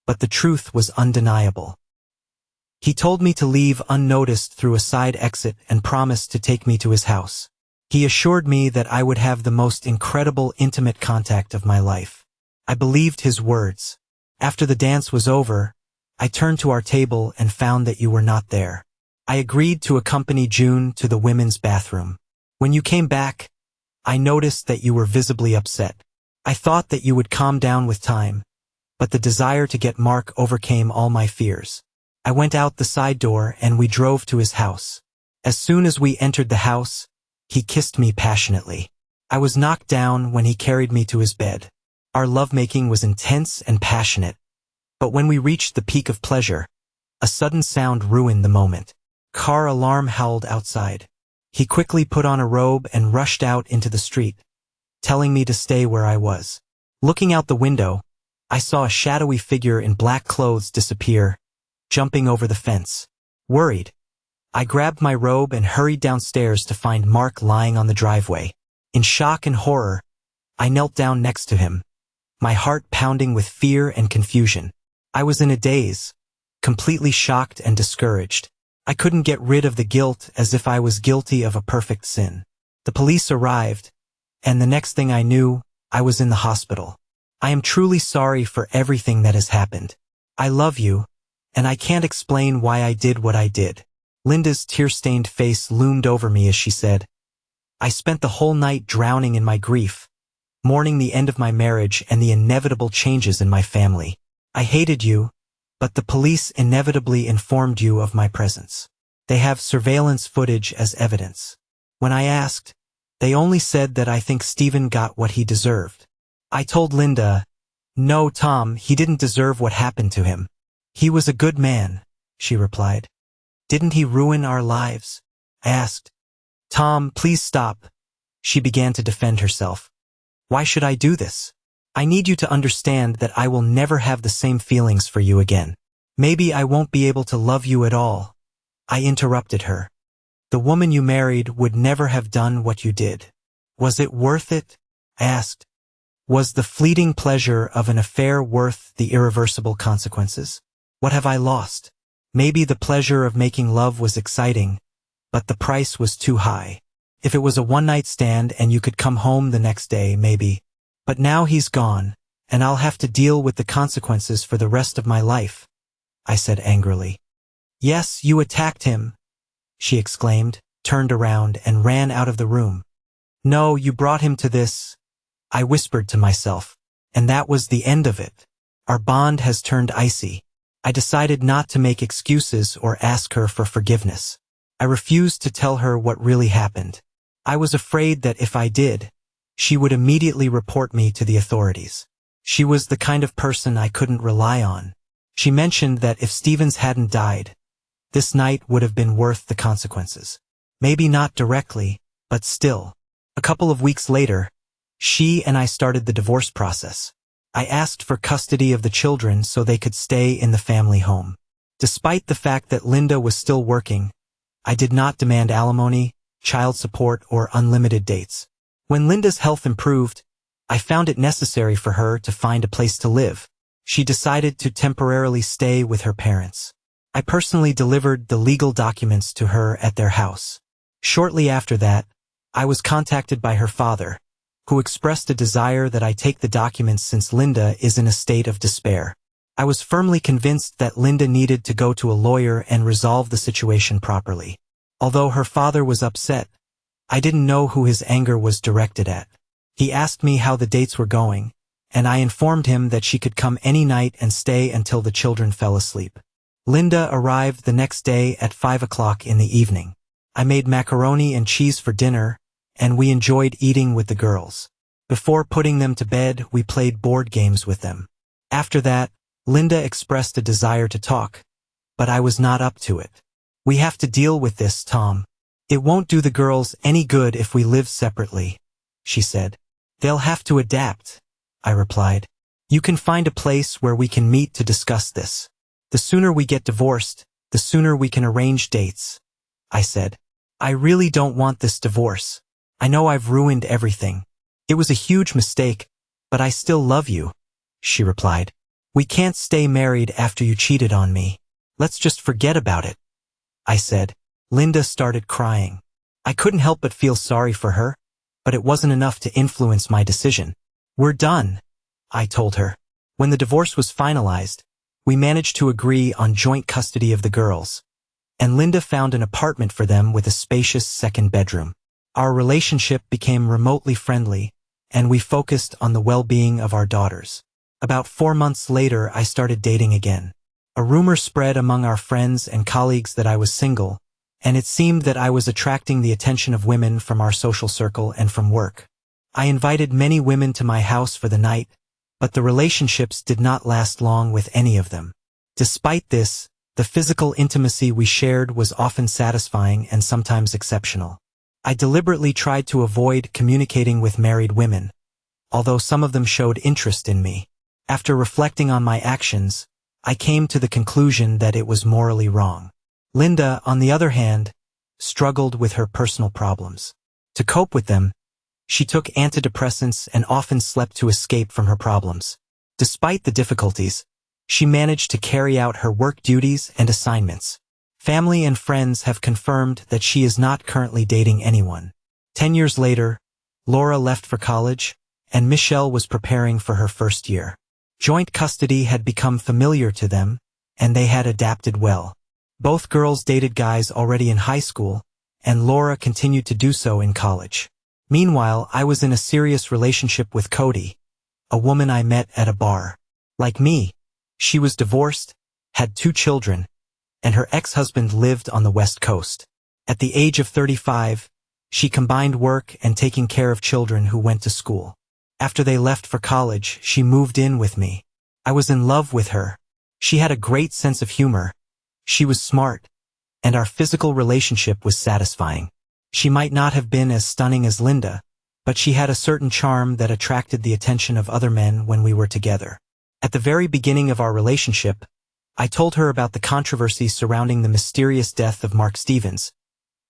but the truth was undeniable. He told me to leave unnoticed through a side exit and promised to take me to his house. He assured me that I would have the most incredible intimate contact of my life. I believed his words. After the dance was over, I turned to our table and found that you were not there. I agreed to accompany June to the women's bathroom. When you came back, I noticed that you were visibly upset. I thought that you would calm down with time, but the desire to get Mark overcame all my fears. I went out the side door and we drove to his house. As soon as we entered the house, he kissed me passionately. I was knocked down when he carried me to his bed. Our lovemaking was intense and passionate, but when we reached the peak of pleasure, a sudden sound ruined the moment. Car alarm howled outside. He quickly put on a robe and rushed out into the street, telling me to stay where I was. Looking out the window, I saw a shadowy figure in black clothes disappear, jumping over the fence. Worried, I grabbed my robe and hurried downstairs to find Mark lying on the driveway. In shock and horror, I knelt down next to him, my heart pounding with fear and confusion. I was in a daze, completely shocked and discouraged. I couldn't get rid of the guilt as if I was guilty of a perfect sin. The police arrived, and the next thing I knew, I was in the hospital. I am truly sorry for everything that has happened. I love you, and I can't explain why I did what I did. Linda's tear-stained face loomed over me as she said, I spent the whole night drowning in my grief, mourning the end of my marriage and the inevitable changes in my family. I hated you, but the police inevitably informed you of my presence. They have surveillance footage as evidence. When I asked, they only said that I think Stephen got what he deserved. I told Linda, "No, Tom, he didn't deserve what happened to him. He was a good man," she replied. "Didn't he ruin our lives?" I asked. "Tom, please stop." She began to defend herself. "Why should I do this? I need you to understand that I will never have the same feelings for you again. Maybe I won't be able to love you at all." I interrupted her. "The woman you married would never have done what you did. Was it worth it?" I asked. "Was the fleeting pleasure of an affair worth the irreversible consequences? What have I lost? Maybe the pleasure of making love was exciting, but the price was too high. If it was a one-night stand and you could come home the next day, maybe. But now he's gone, and I'll have to deal with the consequences for the rest of my life," I said angrily. "Yes, you attacked him," she exclaimed, turned around, and ran out of the room. "No, you brought him to this," I whispered to myself, "and that was the end of it. Our bond has turned icy." I decided not to make excuses or ask her for forgiveness. I refused to tell her what really happened. I was afraid that if I did, she would immediately report me to the authorities. She was the kind of person I couldn't rely on. She mentioned that if Stevens hadn't died, this night would have been worth the consequences. Maybe not directly, but still. A couple of weeks later, She and I started the divorce process. I asked for custody of the children so they could stay in the family home. Despite the fact that Linda was still working, I did not demand alimony, child support, or unlimited dates. When Linda's health improved, I found it necessary for her to find a place to live. She decided to temporarily stay with her parents. I personally delivered the legal documents to her at their house. Shortly after that, I was contacted by her father, who expressed a desire that I take the documents since Linda is in a state of despair. I was firmly convinced that Linda needed to go to a lawyer and resolve the situation properly. Although her father was upset, I didn't know who his anger was directed at. He asked me how the dates were going, and I informed him that she could come any night and stay until the children fell asleep. Linda arrived the next day at 5 o'clock in the evening. I made macaroni and cheese for dinner, and we enjoyed eating with the girls. Before putting them to bed, we played board games with them. After that, Linda expressed a desire to talk, but I was not up to it. "We have to deal with this, Tom. It won't do the girls any good if we live separately," she said. "They'll have to adapt," I replied. "You can find a place where we can meet to discuss this. The sooner we get divorced, the sooner we can arrange dates," I said. "I really don't want this divorce. I know I've ruined everything. It was a huge mistake, but I still love you," she replied. "We can't stay married after you cheated on me. Let's just forget about it," I said. Linda started crying. I couldn't help but feel sorry for her, but it wasn't enough to influence my decision. "We're done," I told her. When the divorce was finalized, we managed to agree on joint custody of the girls, and Linda found an apartment for them with a spacious second bedroom. Our relationship became remotely friendly, and we focused on the well-being of our daughters. About 4 months later, I started dating again. A rumor spread among our friends and colleagues that I was single, and it seemed that I was attracting the attention of women from our social circle and from work. I invited many women to my house for the night, but the relationships did not last long with any of them. Despite this, the physical intimacy we shared was often satisfying and sometimes exceptional. I deliberately tried to avoid communicating with married women, although some of them showed interest in me. After reflecting on my actions, I came to the conclusion that it was morally wrong. Linda, on the other hand, struggled with her personal problems. To cope with them, she took antidepressants and often slept to escape from her problems. Despite the difficulties, she managed to carry out her work duties and assignments. Family and friends have confirmed that she is not currently dating anyone. 10 years later, Laura left for college, and Michelle was preparing for her first year. Joint custody had become familiar to them, and they had adapted well. Both girls dated guys already in high school, and Laura continued to do so in college. Meanwhile, I was in a serious relationship with Cody, a woman I met at a bar. Like me, she was divorced, had 2 children, and her ex-husband lived on the West Coast. At the age of 35, she combined work and taking care of children who went to school. After they left for college, she moved in with me. I was in love with her. She had a great sense of humor. She was smart, and our physical relationship was satisfying. She might not have been as stunning as Linda, but she had a certain charm that attracted the attention of other men when we were together. At the very beginning of our relationship, I told her about the controversy surrounding the mysterious death of Mark Stevens,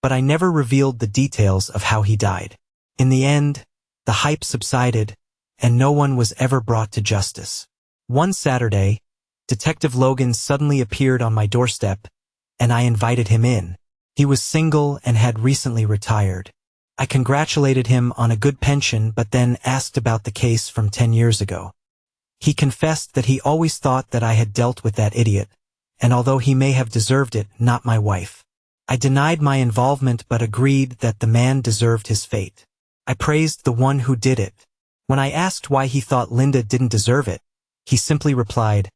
but I never revealed the details of how he died. In the end, the hype subsided, and no one was ever brought to justice. One Saturday, Detective Logan suddenly appeared on my doorstep, and I invited him in. He was single and had recently retired. I congratulated him on a good pension, but then asked about the case from 10 years ago. He confessed that he always thought that I had dealt with that idiot, and although he may have deserved it, not my wife. I denied my involvement but agreed that the man deserved his fate. I praised the one who did it. When I asked why he thought Linda didn't deserve it, he simply replied,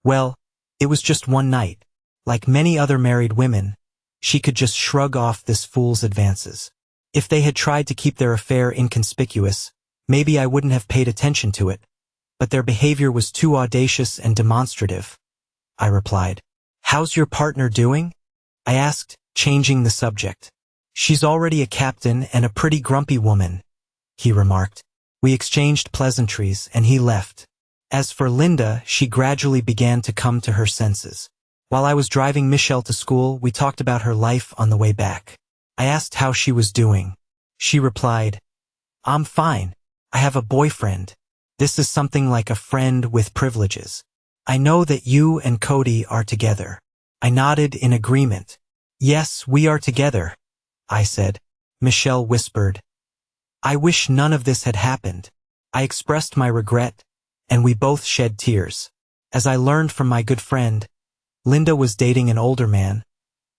"Well, it was just one night. Like many other married women, she could just shrug off this fool's advances. If they had tried to keep their affair inconspicuous, maybe I wouldn't have paid attention to it, but their behavior was too audacious and demonstrative," I replied. "How's your partner doing?" I asked, changing the subject. "She's already a captain and a pretty grumpy woman," he remarked. We exchanged pleasantries and he left. As for Linda, she gradually began to come to her senses. While I was driving Michelle to school, we talked about her life on the way back. I asked how she was doing. She replied, "I'm fine. I have a boyfriend. This is something like a friend with privileges. I know that you and Cody are together." I nodded in agreement. "Yes, we are together," I said. Michelle whispered, "I wish none of this had happened." I expressed my regret, and we both shed tears. As I learned from my good friend, Linda was dating an older man,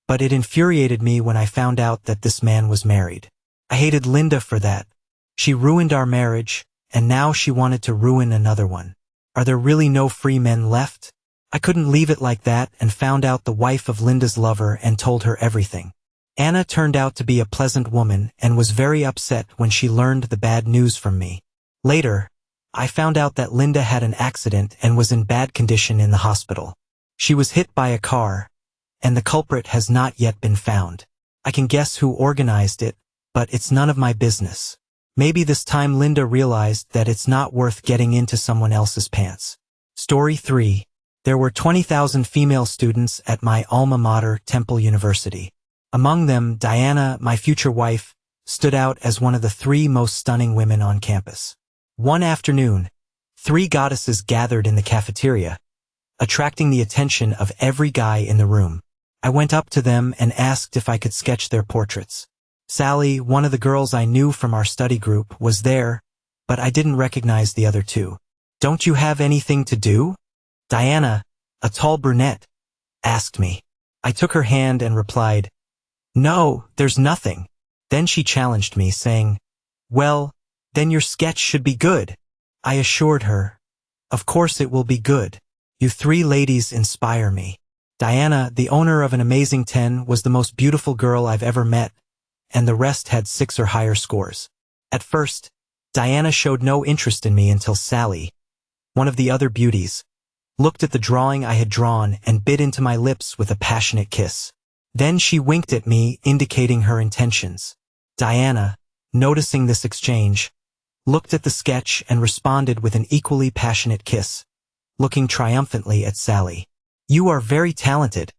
but it infuriated me when I found out that this man was married. I hated Linda for that. She ruined our marriage, and now she wanted to ruin another one. Are there really no free men left? I couldn't leave it like that and found out the wife of Linda's lover and told her everything. Anna turned out to be a pleasant woman and was very upset when she learned the bad news from me. Later, I found out that Linda had an accident and was in bad condition in the hospital. She was hit by a car, and the culprit has not yet been found. I can guess who organized it, but it's none of my business. Maybe this time Linda realized that it's not worth getting into someone else's pants. Story 3. There were 20,000 female students at my alma mater, Temple University. Among them, Diana, my future wife, stood out as one of the 3 most stunning women on campus. One afternoon, 3 goddesses gathered in the cafeteria, attracting the attention of every guy in the room. I went up to them and asked if I could sketch their portraits. Sally, one of the girls I knew from our study group, was there, but I didn't recognize the other 2. "Don't you have anything to do?" Diana, a tall brunette, asked me. I took her hand and replied, "No, there's nothing." Then she challenged me, saying, "Well, then your sketch should be good." I assured her, "Of course it will be good. You 3 ladies inspire me." Diana, the owner of an amazing 10, was the most beautiful girl I've ever met, and the rest had 6 or higher scores. At first, Diana showed no interest in me until Sally, one of the other beauties, looked at the drawing I had drawn and bit into my lips with a passionate kiss. Then she winked at me, indicating her intentions. Diana, noticing this exchange, looked at the sketch and responded with an equally passionate kiss, looking triumphantly at Sally. "You are very talented,"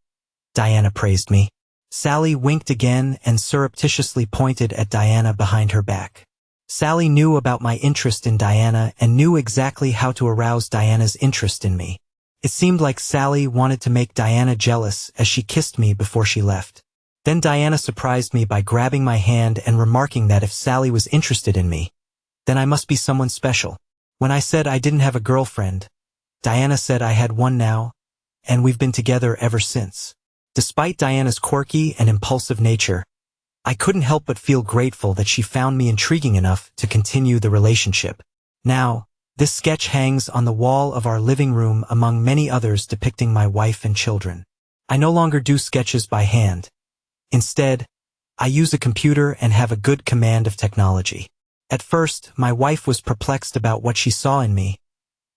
Diana praised me. Sally winked again and surreptitiously pointed at Diana behind her back. Sally knew about my interest in Diana and knew exactly how to arouse Diana's interest in me. It seemed like Sally wanted to make Diana jealous as she kissed me before she left. Then Diana surprised me by grabbing my hand and remarking that if Sally was interested in me, then I must be someone special. When I said I didn't have a girlfriend, Diana said I had one now, and we've been together ever since. Despite Diana's quirky and impulsive nature, I couldn't help but feel grateful that she found me intriguing enough to continue the relationship. Now, this sketch hangs on the wall of our living room among many others depicting my wife and children. I no longer do sketches by hand. Instead, I use a computer and have a good command of technology. At first, my wife was perplexed about what she saw in me,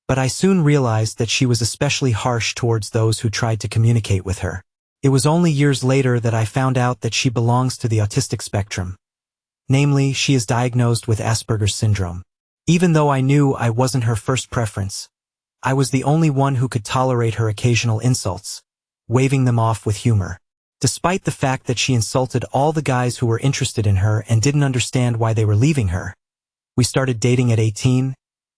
but I soon realized that she was especially harsh towards those who tried to communicate with her. It was only years later that I found out that she belongs to the autistic spectrum. Namely, she is diagnosed with Asperger's syndrome. Even though I knew I wasn't her first preference, I was the only one who could tolerate her occasional insults, waving them off with humor. Despite the fact that she insulted all the guys who were interested in her and didn't understand why they were leaving her, we started dating at 18,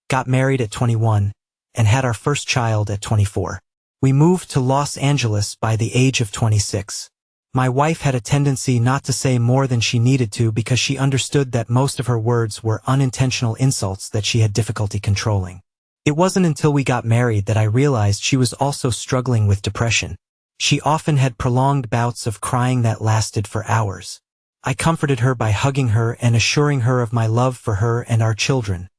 got married at 21, and had our first child at 24. We moved to Los Angeles by the age of 26. My wife had a tendency not to say more than she needed to because she understood that most of her words were unintentional insults that she had difficulty controlling. It wasn't until we got married that I realized she was also struggling with depression. She often had prolonged bouts of crying that lasted for hours. I comforted her by hugging her and assuring her of my love for her and our children,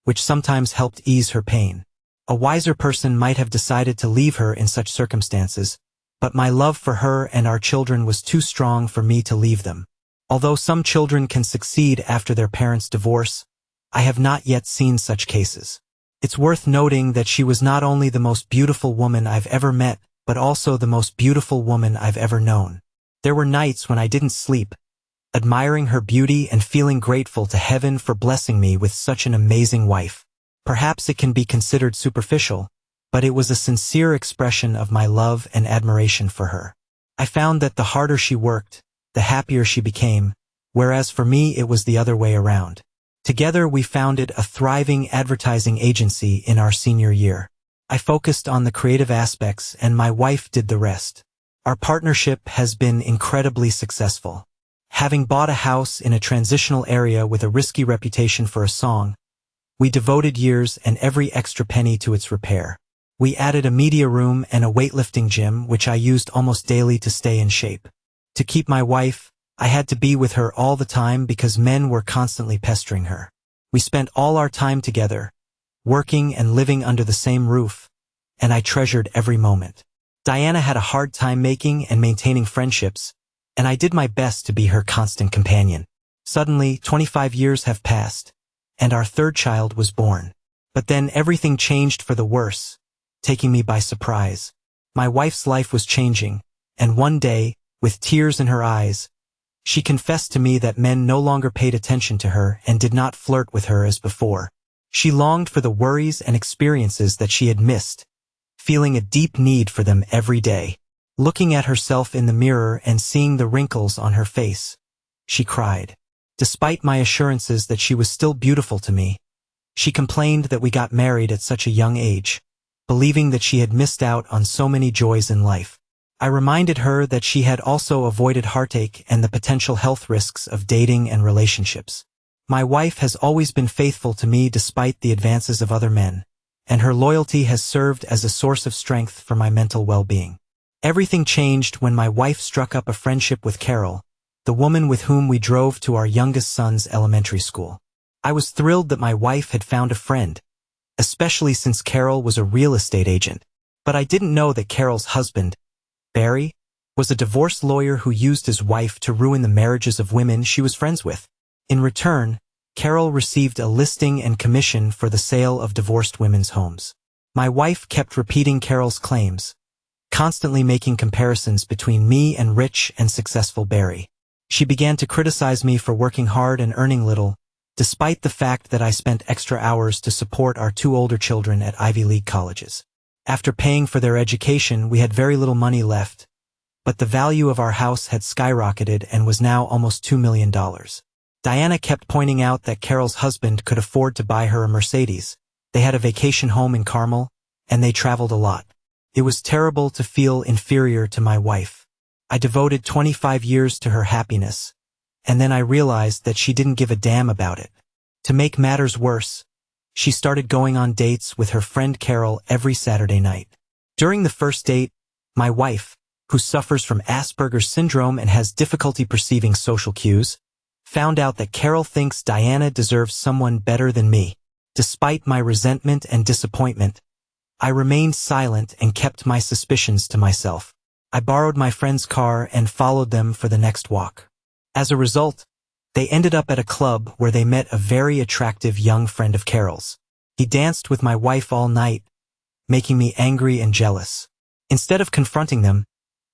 which sometimes helped ease her pain. A wiser person might have decided to leave her in such circumstances, but my love for her and our children was too strong for me to leave them. Although some children can succeed after their parents divorce, I have not yet seen such cases. It's worth noting that she was not only the most beautiful woman I've ever met, but also the most beautiful woman I've ever known. There were nights when I didn't sleep, admiring her beauty and feeling grateful to heaven for blessing me with such an amazing wife. Perhaps it can be considered superficial, but it was a sincere expression of my love and admiration for her. I found that the harder she worked, the happier she became, whereas for me it was the other way around. Together we founded a thriving advertising agency in our senior year. I focused on the creative aspects and my wife did the rest. Our partnership has been incredibly successful. Having bought a house in a transitional area with a risky reputation for a song, we devoted years and every extra penny to its repair. We added a media room and a weightlifting gym, which I used almost daily to stay in shape. To keep my wife, I had to be with her all the time because men were constantly pestering her. We spent all our time together, working and living under the same roof, and I treasured every moment. Diana had a hard time making and maintaining friendships, and I did my best to be her constant companion. Suddenly, 25 years have passed, and our third child was born. But then everything changed for the worse, taking me by surprise. My wife's life was changing, and one day, with tears in her eyes, she confessed to me that men no longer paid attention to her and did not flirt with her as before. She longed for the worries and experiences that she had missed, feeling a deep need for them every day. Looking at herself in the mirror and seeing the wrinkles on her face, she cried. Despite my assurances that she was still beautiful to me, she complained that we got married at such a young age, believing that she had missed out on so many joys in life. I reminded her that she had also avoided heartache and the potential health risks of dating and relationships. My wife has always been faithful to me despite the advances of other men, and her loyalty has served as a source of strength for my mental well-being. Everything changed when my wife struck up a friendship with Carol, the woman with whom we drove to our youngest son's elementary school. I was thrilled that my wife had found a friend, especially since Carol was a real estate agent. But I didn't know that Carol's husband, Barry, was a divorce lawyer who used his wife to ruin the marriages of women she was friends with. In return, Carol received a listing and commission for the sale of divorced women's homes. My wife kept repeating Carol's claims, constantly making comparisons between me and rich and successful Barry. She began to criticize me for working hard and earning little, despite the fact that I spent extra hours to support our two older children at Ivy League colleges. After paying for their education, we had very little money left, but the value of our house had skyrocketed and was now almost $2 million. Diana kept pointing out that Carol's husband could afford to buy her a Mercedes. They had a vacation home in Carmel, and they traveled a lot. It was terrible to feel inferior to my wife. I devoted 25 years to her happiness, and then I realized that she didn't give a damn about it. To make matters worse, she started going on dates with her friend Carol every Saturday night. During the first date, my wife, who suffers from Asperger's syndrome and has difficulty perceiving social cues, found out that Carol thinks Diana deserves someone better than me. Despite my resentment and disappointment, I remained silent and kept my suspicions to myself. I borrowed my friend's car and followed them for the next walk. As a result, they ended up at a club where they met a very attractive young friend of Carol's. He danced with my wife all night, making me angry and jealous. Instead of confronting them,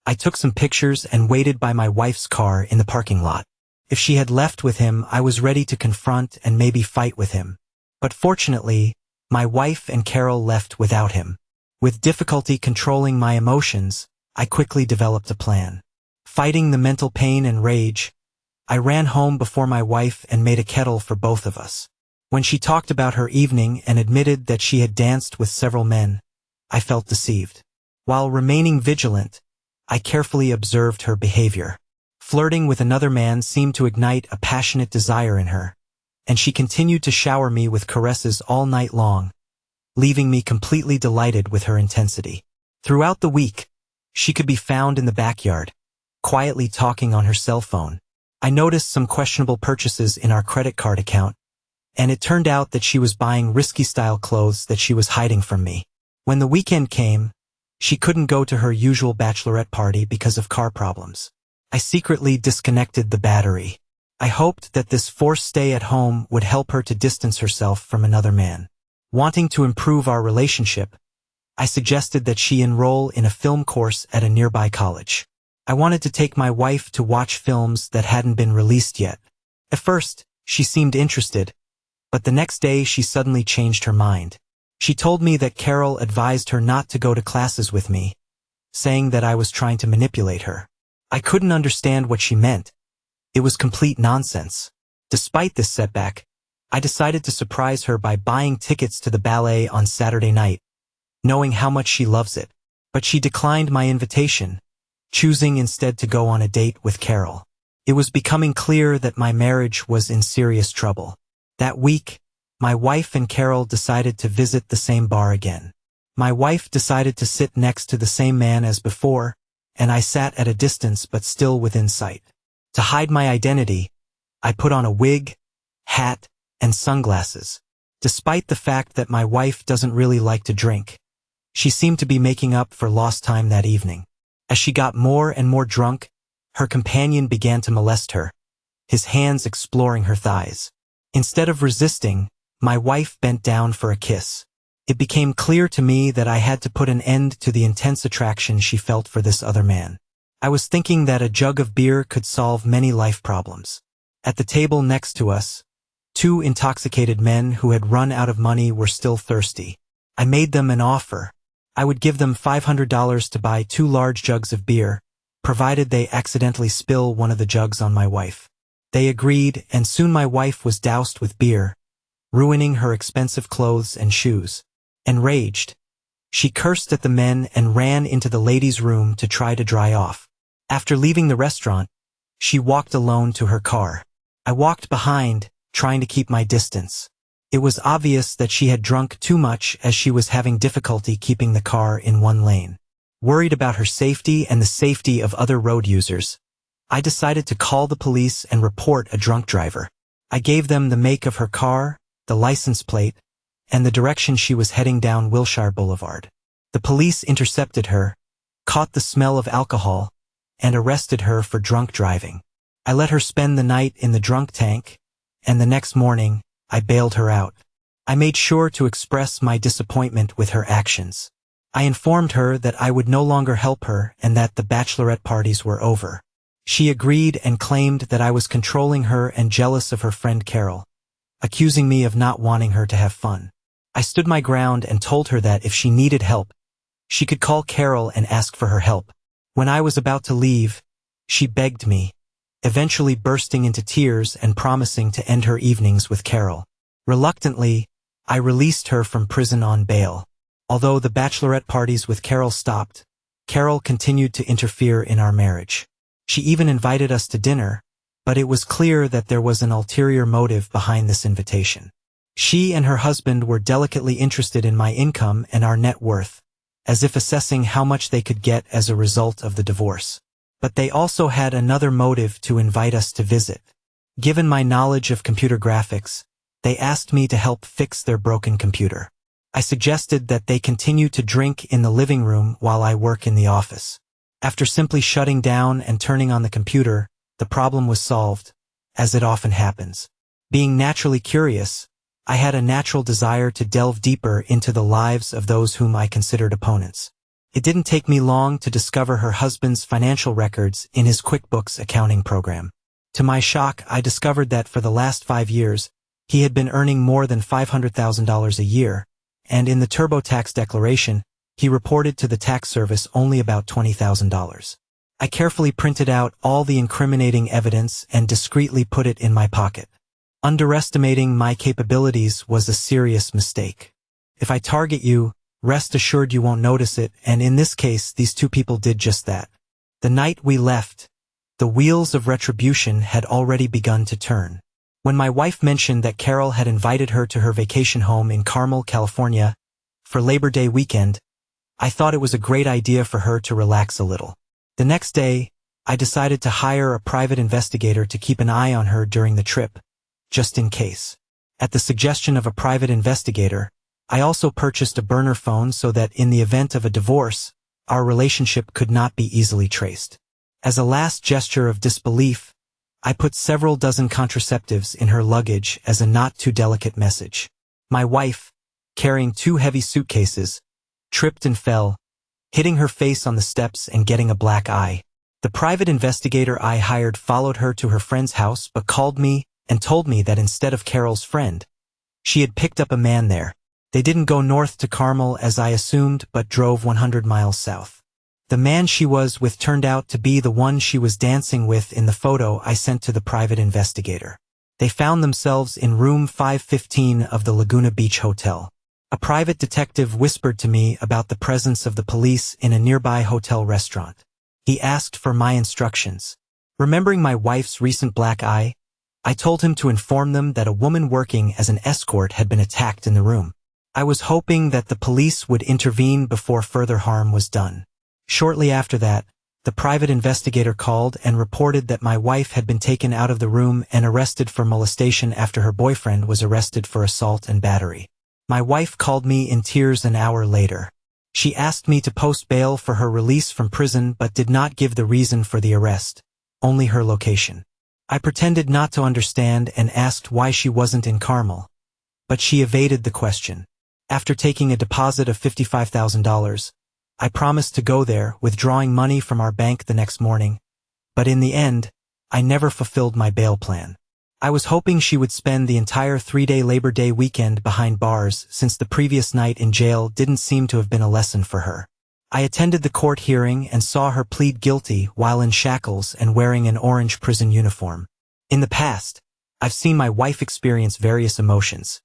I took some pictures and waited by my wife's car in the parking lot. If she had left with him, I was ready to confront and maybe fight with him. But fortunately, my wife and Carol left without him. With difficulty controlling my emotions, I quickly developed a plan. Fighting the mental pain and rage, I ran home before my wife and made a kettle for both of us. When she talked about her evening and admitted that she had danced with several men, I felt deceived. While remaining vigilant, I carefully observed her behavior. Flirting with another man seemed to ignite a passionate desire in her, and she continued to shower me with caresses all night long, leaving me completely delighted with her intensity. Throughout the week, she could be found in the backyard, quietly talking on her cell phone. I noticed some questionable purchases in our credit card account, and it turned out that she was buying risky style clothes that she was hiding from me. When the weekend came, she couldn't go to her usual bachelorette party because of car problems. I secretly disconnected the battery. I hoped that this forced stay at home would help her to distance herself from another man. Wanting to improve our relationship, I suggested that she enroll in a film course at a nearby college. I wanted to take my wife to watch films that hadn't been released yet. At first, she seemed interested, but the next day she suddenly changed her mind. She told me that Carol advised her not to go to classes with me, saying that I was trying to manipulate her. I couldn't understand what she meant. It was complete nonsense. Despite this setback, I decided to surprise her by buying tickets to the ballet on Saturday night, knowing how much she loves it. But she declined my invitation, choosing instead to go on a date with Carol. It was becoming clear that my marriage was in serious trouble. That week, my wife and Carol decided to visit the same bar again. My wife decided to sit next to the same man as before, and I sat at a distance but still within sight. To hide my identity, I put on a wig, hat, and sunglasses. Despite the fact that my wife doesn't really like to drink, she seemed to be making up for lost time that evening. As she got more and more drunk, her companion began to molest her, his hands exploring her thighs. Instead of resisting, my wife bent down for a kiss. It became clear to me that I had to put an end to the intense attraction she felt for this other man. I was thinking that a jug of beer could solve many life problems. At the table next to us, two intoxicated men who had run out of money were still thirsty. I made them an offer. I would give them $500 to buy 2 large jugs of beer, provided they accidentally spill one of the jugs on my wife. They agreed, and soon my wife was doused with beer, ruining her expensive clothes and shoes. Enraged, she cursed at the men and ran into the ladies' room to try to dry off. After leaving the restaurant, she walked alone to her car. I walked behind, trying to keep my distance. It was obvious that she had drunk too much as she was having difficulty keeping the car in one lane. Worried about her safety and the safety of other road users, I decided to call the police and report a drunk driver. I gave them the make of her car, the license plate, and the direction she was heading down Wilshire Boulevard. The police intercepted her, caught the smell of alcohol, and arrested her for drunk driving. I let her spend the night in the drunk tank, and the next morning, I bailed her out. I made sure to express my disappointment with her actions. I informed her that I would no longer help her and that the bachelorette parties were over. She agreed and claimed that I was controlling her and jealous of her friend Carol, accusing me of not wanting her to have fun. I stood my ground and told her that if she needed help, she could call Carol and ask for her help. When I was about to leave, she begged me, eventually bursting into tears and promising to end her evenings with Carol. Reluctantly, I released her from prison on bail. Although the bachelorette parties with Carol stopped, Carol continued to interfere in our marriage. She even invited us to dinner, but it was clear that there was an ulterior motive behind this invitation. She and her husband were delicately interested in my income and our net worth, as if assessing how much they could get as a result of the divorce. But they also had another motive to invite us to visit. Given my knowledge of computer graphics, they asked me to help fix their broken computer. I suggested that they continue to drink in the living room while I work in the office. After simply shutting down and turning on the computer, the problem was solved, as it often happens. Being naturally curious, I had a natural desire to delve deeper into the lives of those whom I considered opponents. It didn't take me long to discover her husband's financial records in his QuickBooks accounting program. To my shock, I discovered that for the last 5 years, he had been earning more than $500,000 a year, and in the TurboTax declaration, he reported to the tax service only about $20,000. I carefully printed out all the incriminating evidence and discreetly put it in my pocket. Underestimating my capabilities was a serious mistake. If I target you, rest assured you won't notice it, and in this case, these two people did just that. The night we left, the wheels of retribution had already begun to turn. When my wife mentioned that Carol had invited her to her vacation home in Carmel, California, for Labor Day weekend, I thought it was a great idea for her to relax a little. The next day, I decided to hire a private investigator to keep an eye on her during the trip, just in case. At the suggestion of a private investigator, I also purchased a burner phone so that in the event of a divorce, our relationship could not be easily traced. As a last gesture of disbelief, I put several dozen contraceptives in her luggage as a not-too-delicate message. My wife, carrying 2 heavy suitcases, tripped and fell, hitting her face on the steps and getting a black eye. The private investigator I hired followed her to her friend's house but called me and told me that instead of Carol's friend, she had picked up a man there. They didn't go north to Carmel as I assumed but drove 100 miles south. The man she was with turned out to be the one she was dancing with in the photo I sent to the private investigator. They found themselves in room 515 of the Laguna Beach Hotel. A private detective whispered to me about the presence of the police in a nearby hotel restaurant. He asked for my instructions. Remembering my wife's recent black eye, I told him to inform them that a woman working as an escort had been attacked in the room. I was hoping that the police would intervene before further harm was done. Shortly after that, the private investigator called and reported that my wife had been taken out of the room and arrested for molestation after her boyfriend was arrested for assault and battery. My wife called me in tears an hour later. She asked me to post bail for her release from prison but did not give the reason for the arrest, only her location. I pretended not to understand and asked why she wasn't in Carmel, but she evaded the question. After taking a deposit of $55,000, I promised to go there, withdrawing money from our bank the next morning, but in the end, I never fulfilled my bail plan. I was hoping she would spend the entire 3-day Labor Day weekend behind bars since the previous night in jail didn't seem to have been a lesson for her. I attended the court hearing and saw her plead guilty while in shackles and wearing an orange prison uniform. In the past, I've seen my wife experience various emotions: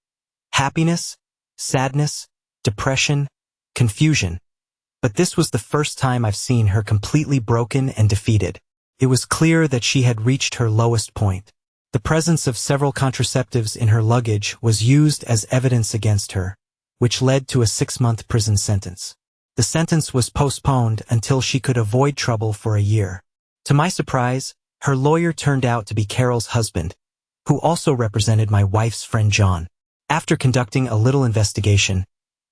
happiness, sadness, depression, confusion. But this was the first time I've seen her completely broken and defeated. It was clear that she had reached her lowest point. The presence of several contraceptives in her luggage was used as evidence against her, which led to a 6-month prison sentence. The sentence was postponed until she could avoid trouble for a year. To my surprise, her lawyer turned out to be Carol's husband, who also represented my wife's friend John. After conducting a little investigation,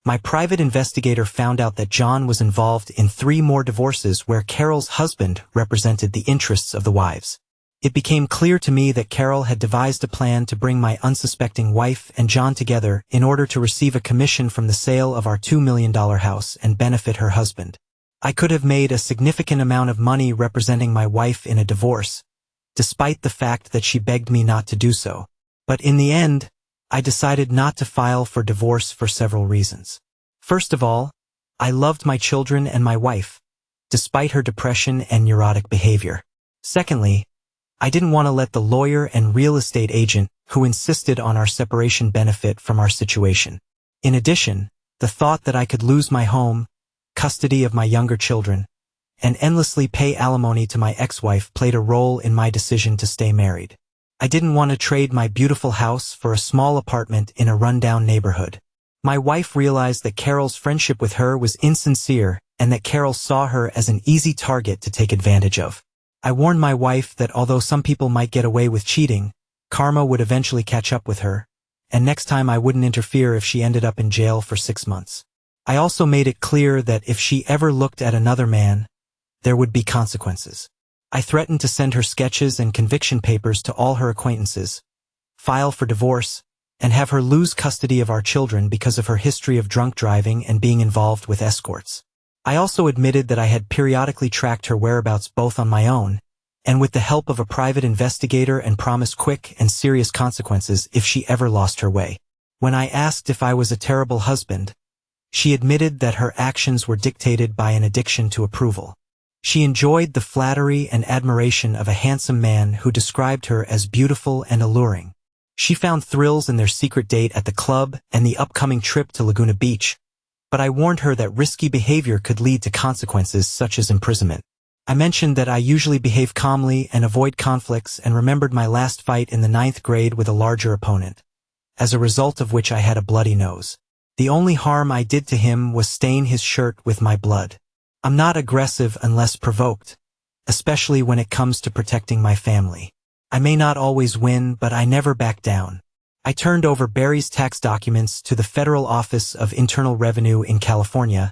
my private investigator found out that John was involved in 3 more divorces where Carol's husband represented the interests of the wives. It became clear to me that Carol had devised a plan to bring my unsuspecting wife and John together in order to receive a commission from the sale of our $2 million house and benefit her husband. I could have made a significant amount of money representing my wife in a divorce, despite the fact that she begged me not to do so. But in the end, I decided not to file for divorce for several reasons. First of all, I loved my children and my wife, despite her depression and neurotic behavior. Secondly, I didn't want to let the lawyer and real estate agent who insisted on our separation benefit from our situation. In addition, the thought that I could lose my home, custody of my younger children, and endlessly pay alimony to my ex-wife played a role in my decision to stay married. I didn't want to trade my beautiful house for a small apartment in a rundown neighborhood. My wife realized that Carol's friendship with her was insincere and that Carol saw her as an easy target to take advantage of. I warned my wife that although some people might get away with cheating, karma would eventually catch up with her, and next time I wouldn't interfere if she ended up in jail for 6 months. I also made it clear that if she ever looked at another man, there would be consequences. I threatened to send her sketches and conviction papers to all her acquaintances, file for divorce, and have her lose custody of our children because of her history of drunk driving and being involved with escorts. I also admitted that I had periodically tracked her whereabouts both on my own and with the help of a private investigator and promised quick and serious consequences if she ever lost her way. When I asked if I was a terrible husband, she admitted that her actions were dictated by an addiction to approval. She enjoyed the flattery and admiration of a handsome man who described her as beautiful and alluring. She found thrills in their secret date at the club and the upcoming trip to Laguna Beach, but I warned her that risky behavior could lead to consequences such as imprisonment. I mentioned that I usually behave calmly and avoid conflicts and remembered my last fight in the 9th grade with a larger opponent, as a result of which I had a bloody nose. The only harm I did to him was stain his shirt with my blood. I'm not aggressive unless provoked, especially when it comes to protecting my family. I may not always win, but I never back down. I turned over Barry's tax documents to the Federal Office of Internal Revenue in California,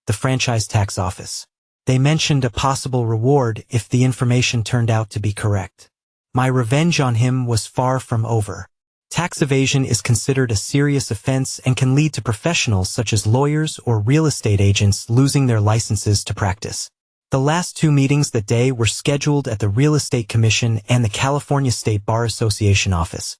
the franchise tax office. They mentioned a possible reward if the information turned out to be correct. My revenge on him was far from over. Tax evasion is considered a serious offense and can lead to professionals such as lawyers or real estate agents losing their licenses to practice. The last two meetings that day were scheduled at the Real Estate Commission and the California State Bar Association office,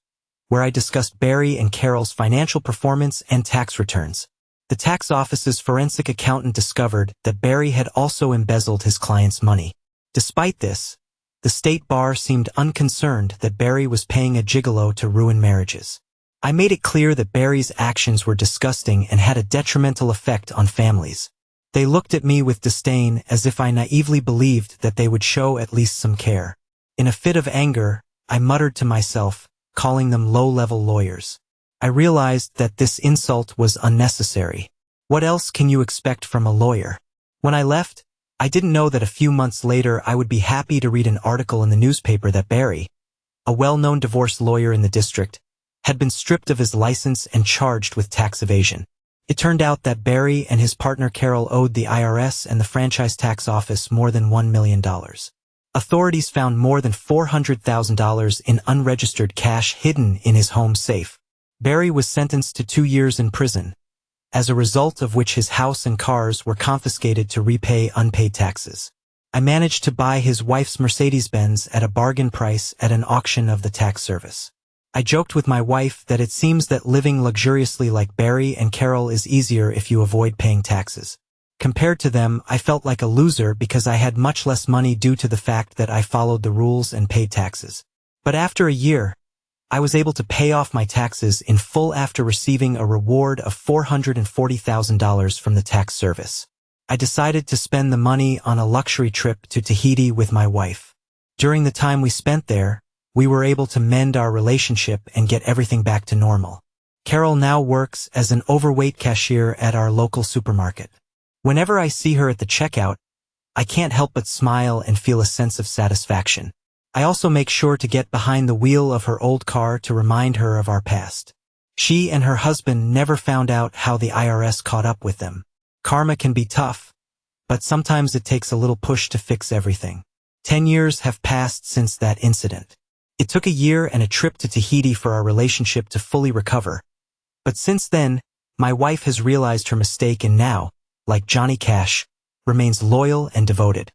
where I discussed Barry and Carol's financial performance and tax returns. The tax office's forensic accountant discovered that Barry had also embezzled his client's money. Despite this, the state bar seemed unconcerned that Barry was paying a gigolo to ruin marriages. I made it clear that Barry's actions were disgusting and had a detrimental effect on families. They looked at me with disdain as if I naively believed that they would show at least some care. In a fit of anger, I muttered to myself, calling them low-level lawyers. I realized that this insult was unnecessary. What else can you expect from a lawyer? When I left, I didn't know that a few months later I would be happy to read an article in the newspaper that Barry, a well-known divorce lawyer in the district, had been stripped of his license and charged with tax evasion. It turned out that Barry and his partner Carol owed the IRS and the franchise tax office more than $1 million. Authorities found more than $400,000 in unregistered cash hidden in his home safe. Barry was sentenced to 2 years in prison, as a result of which his house and cars were confiscated to repay unpaid taxes. I managed to buy his wife's Mercedes-Benz at a bargain price at an auction of the tax service. I joked with my wife that it seems that living luxuriously like Barry and Carol is easier if you avoid paying taxes. Compared to them, I felt like a loser because I had much less money due to the fact that I followed the rules and paid taxes. But after a year, I was able to pay off my taxes in full after receiving a reward of $440,000 from the tax service. I decided to spend the money on a luxury trip to Tahiti with my wife. During the time we spent there, we were able to mend our relationship and get everything back to normal. Carol now works as an overweight cashier at our local supermarket. Whenever I see her at the checkout, I can't help but smile and feel a sense of satisfaction. I also make sure to get behind the wheel of her old car to remind her of our past. She and her husband never found out how the IRS caught up with them. Karma can be tough, but sometimes it takes a little push to fix everything. 10 years have passed since that incident. It took a year and a trip to Tahiti for our relationship to fully recover. But since then, my wife has realized her mistake and now, like Johnny Cash, remains loyal and devoted.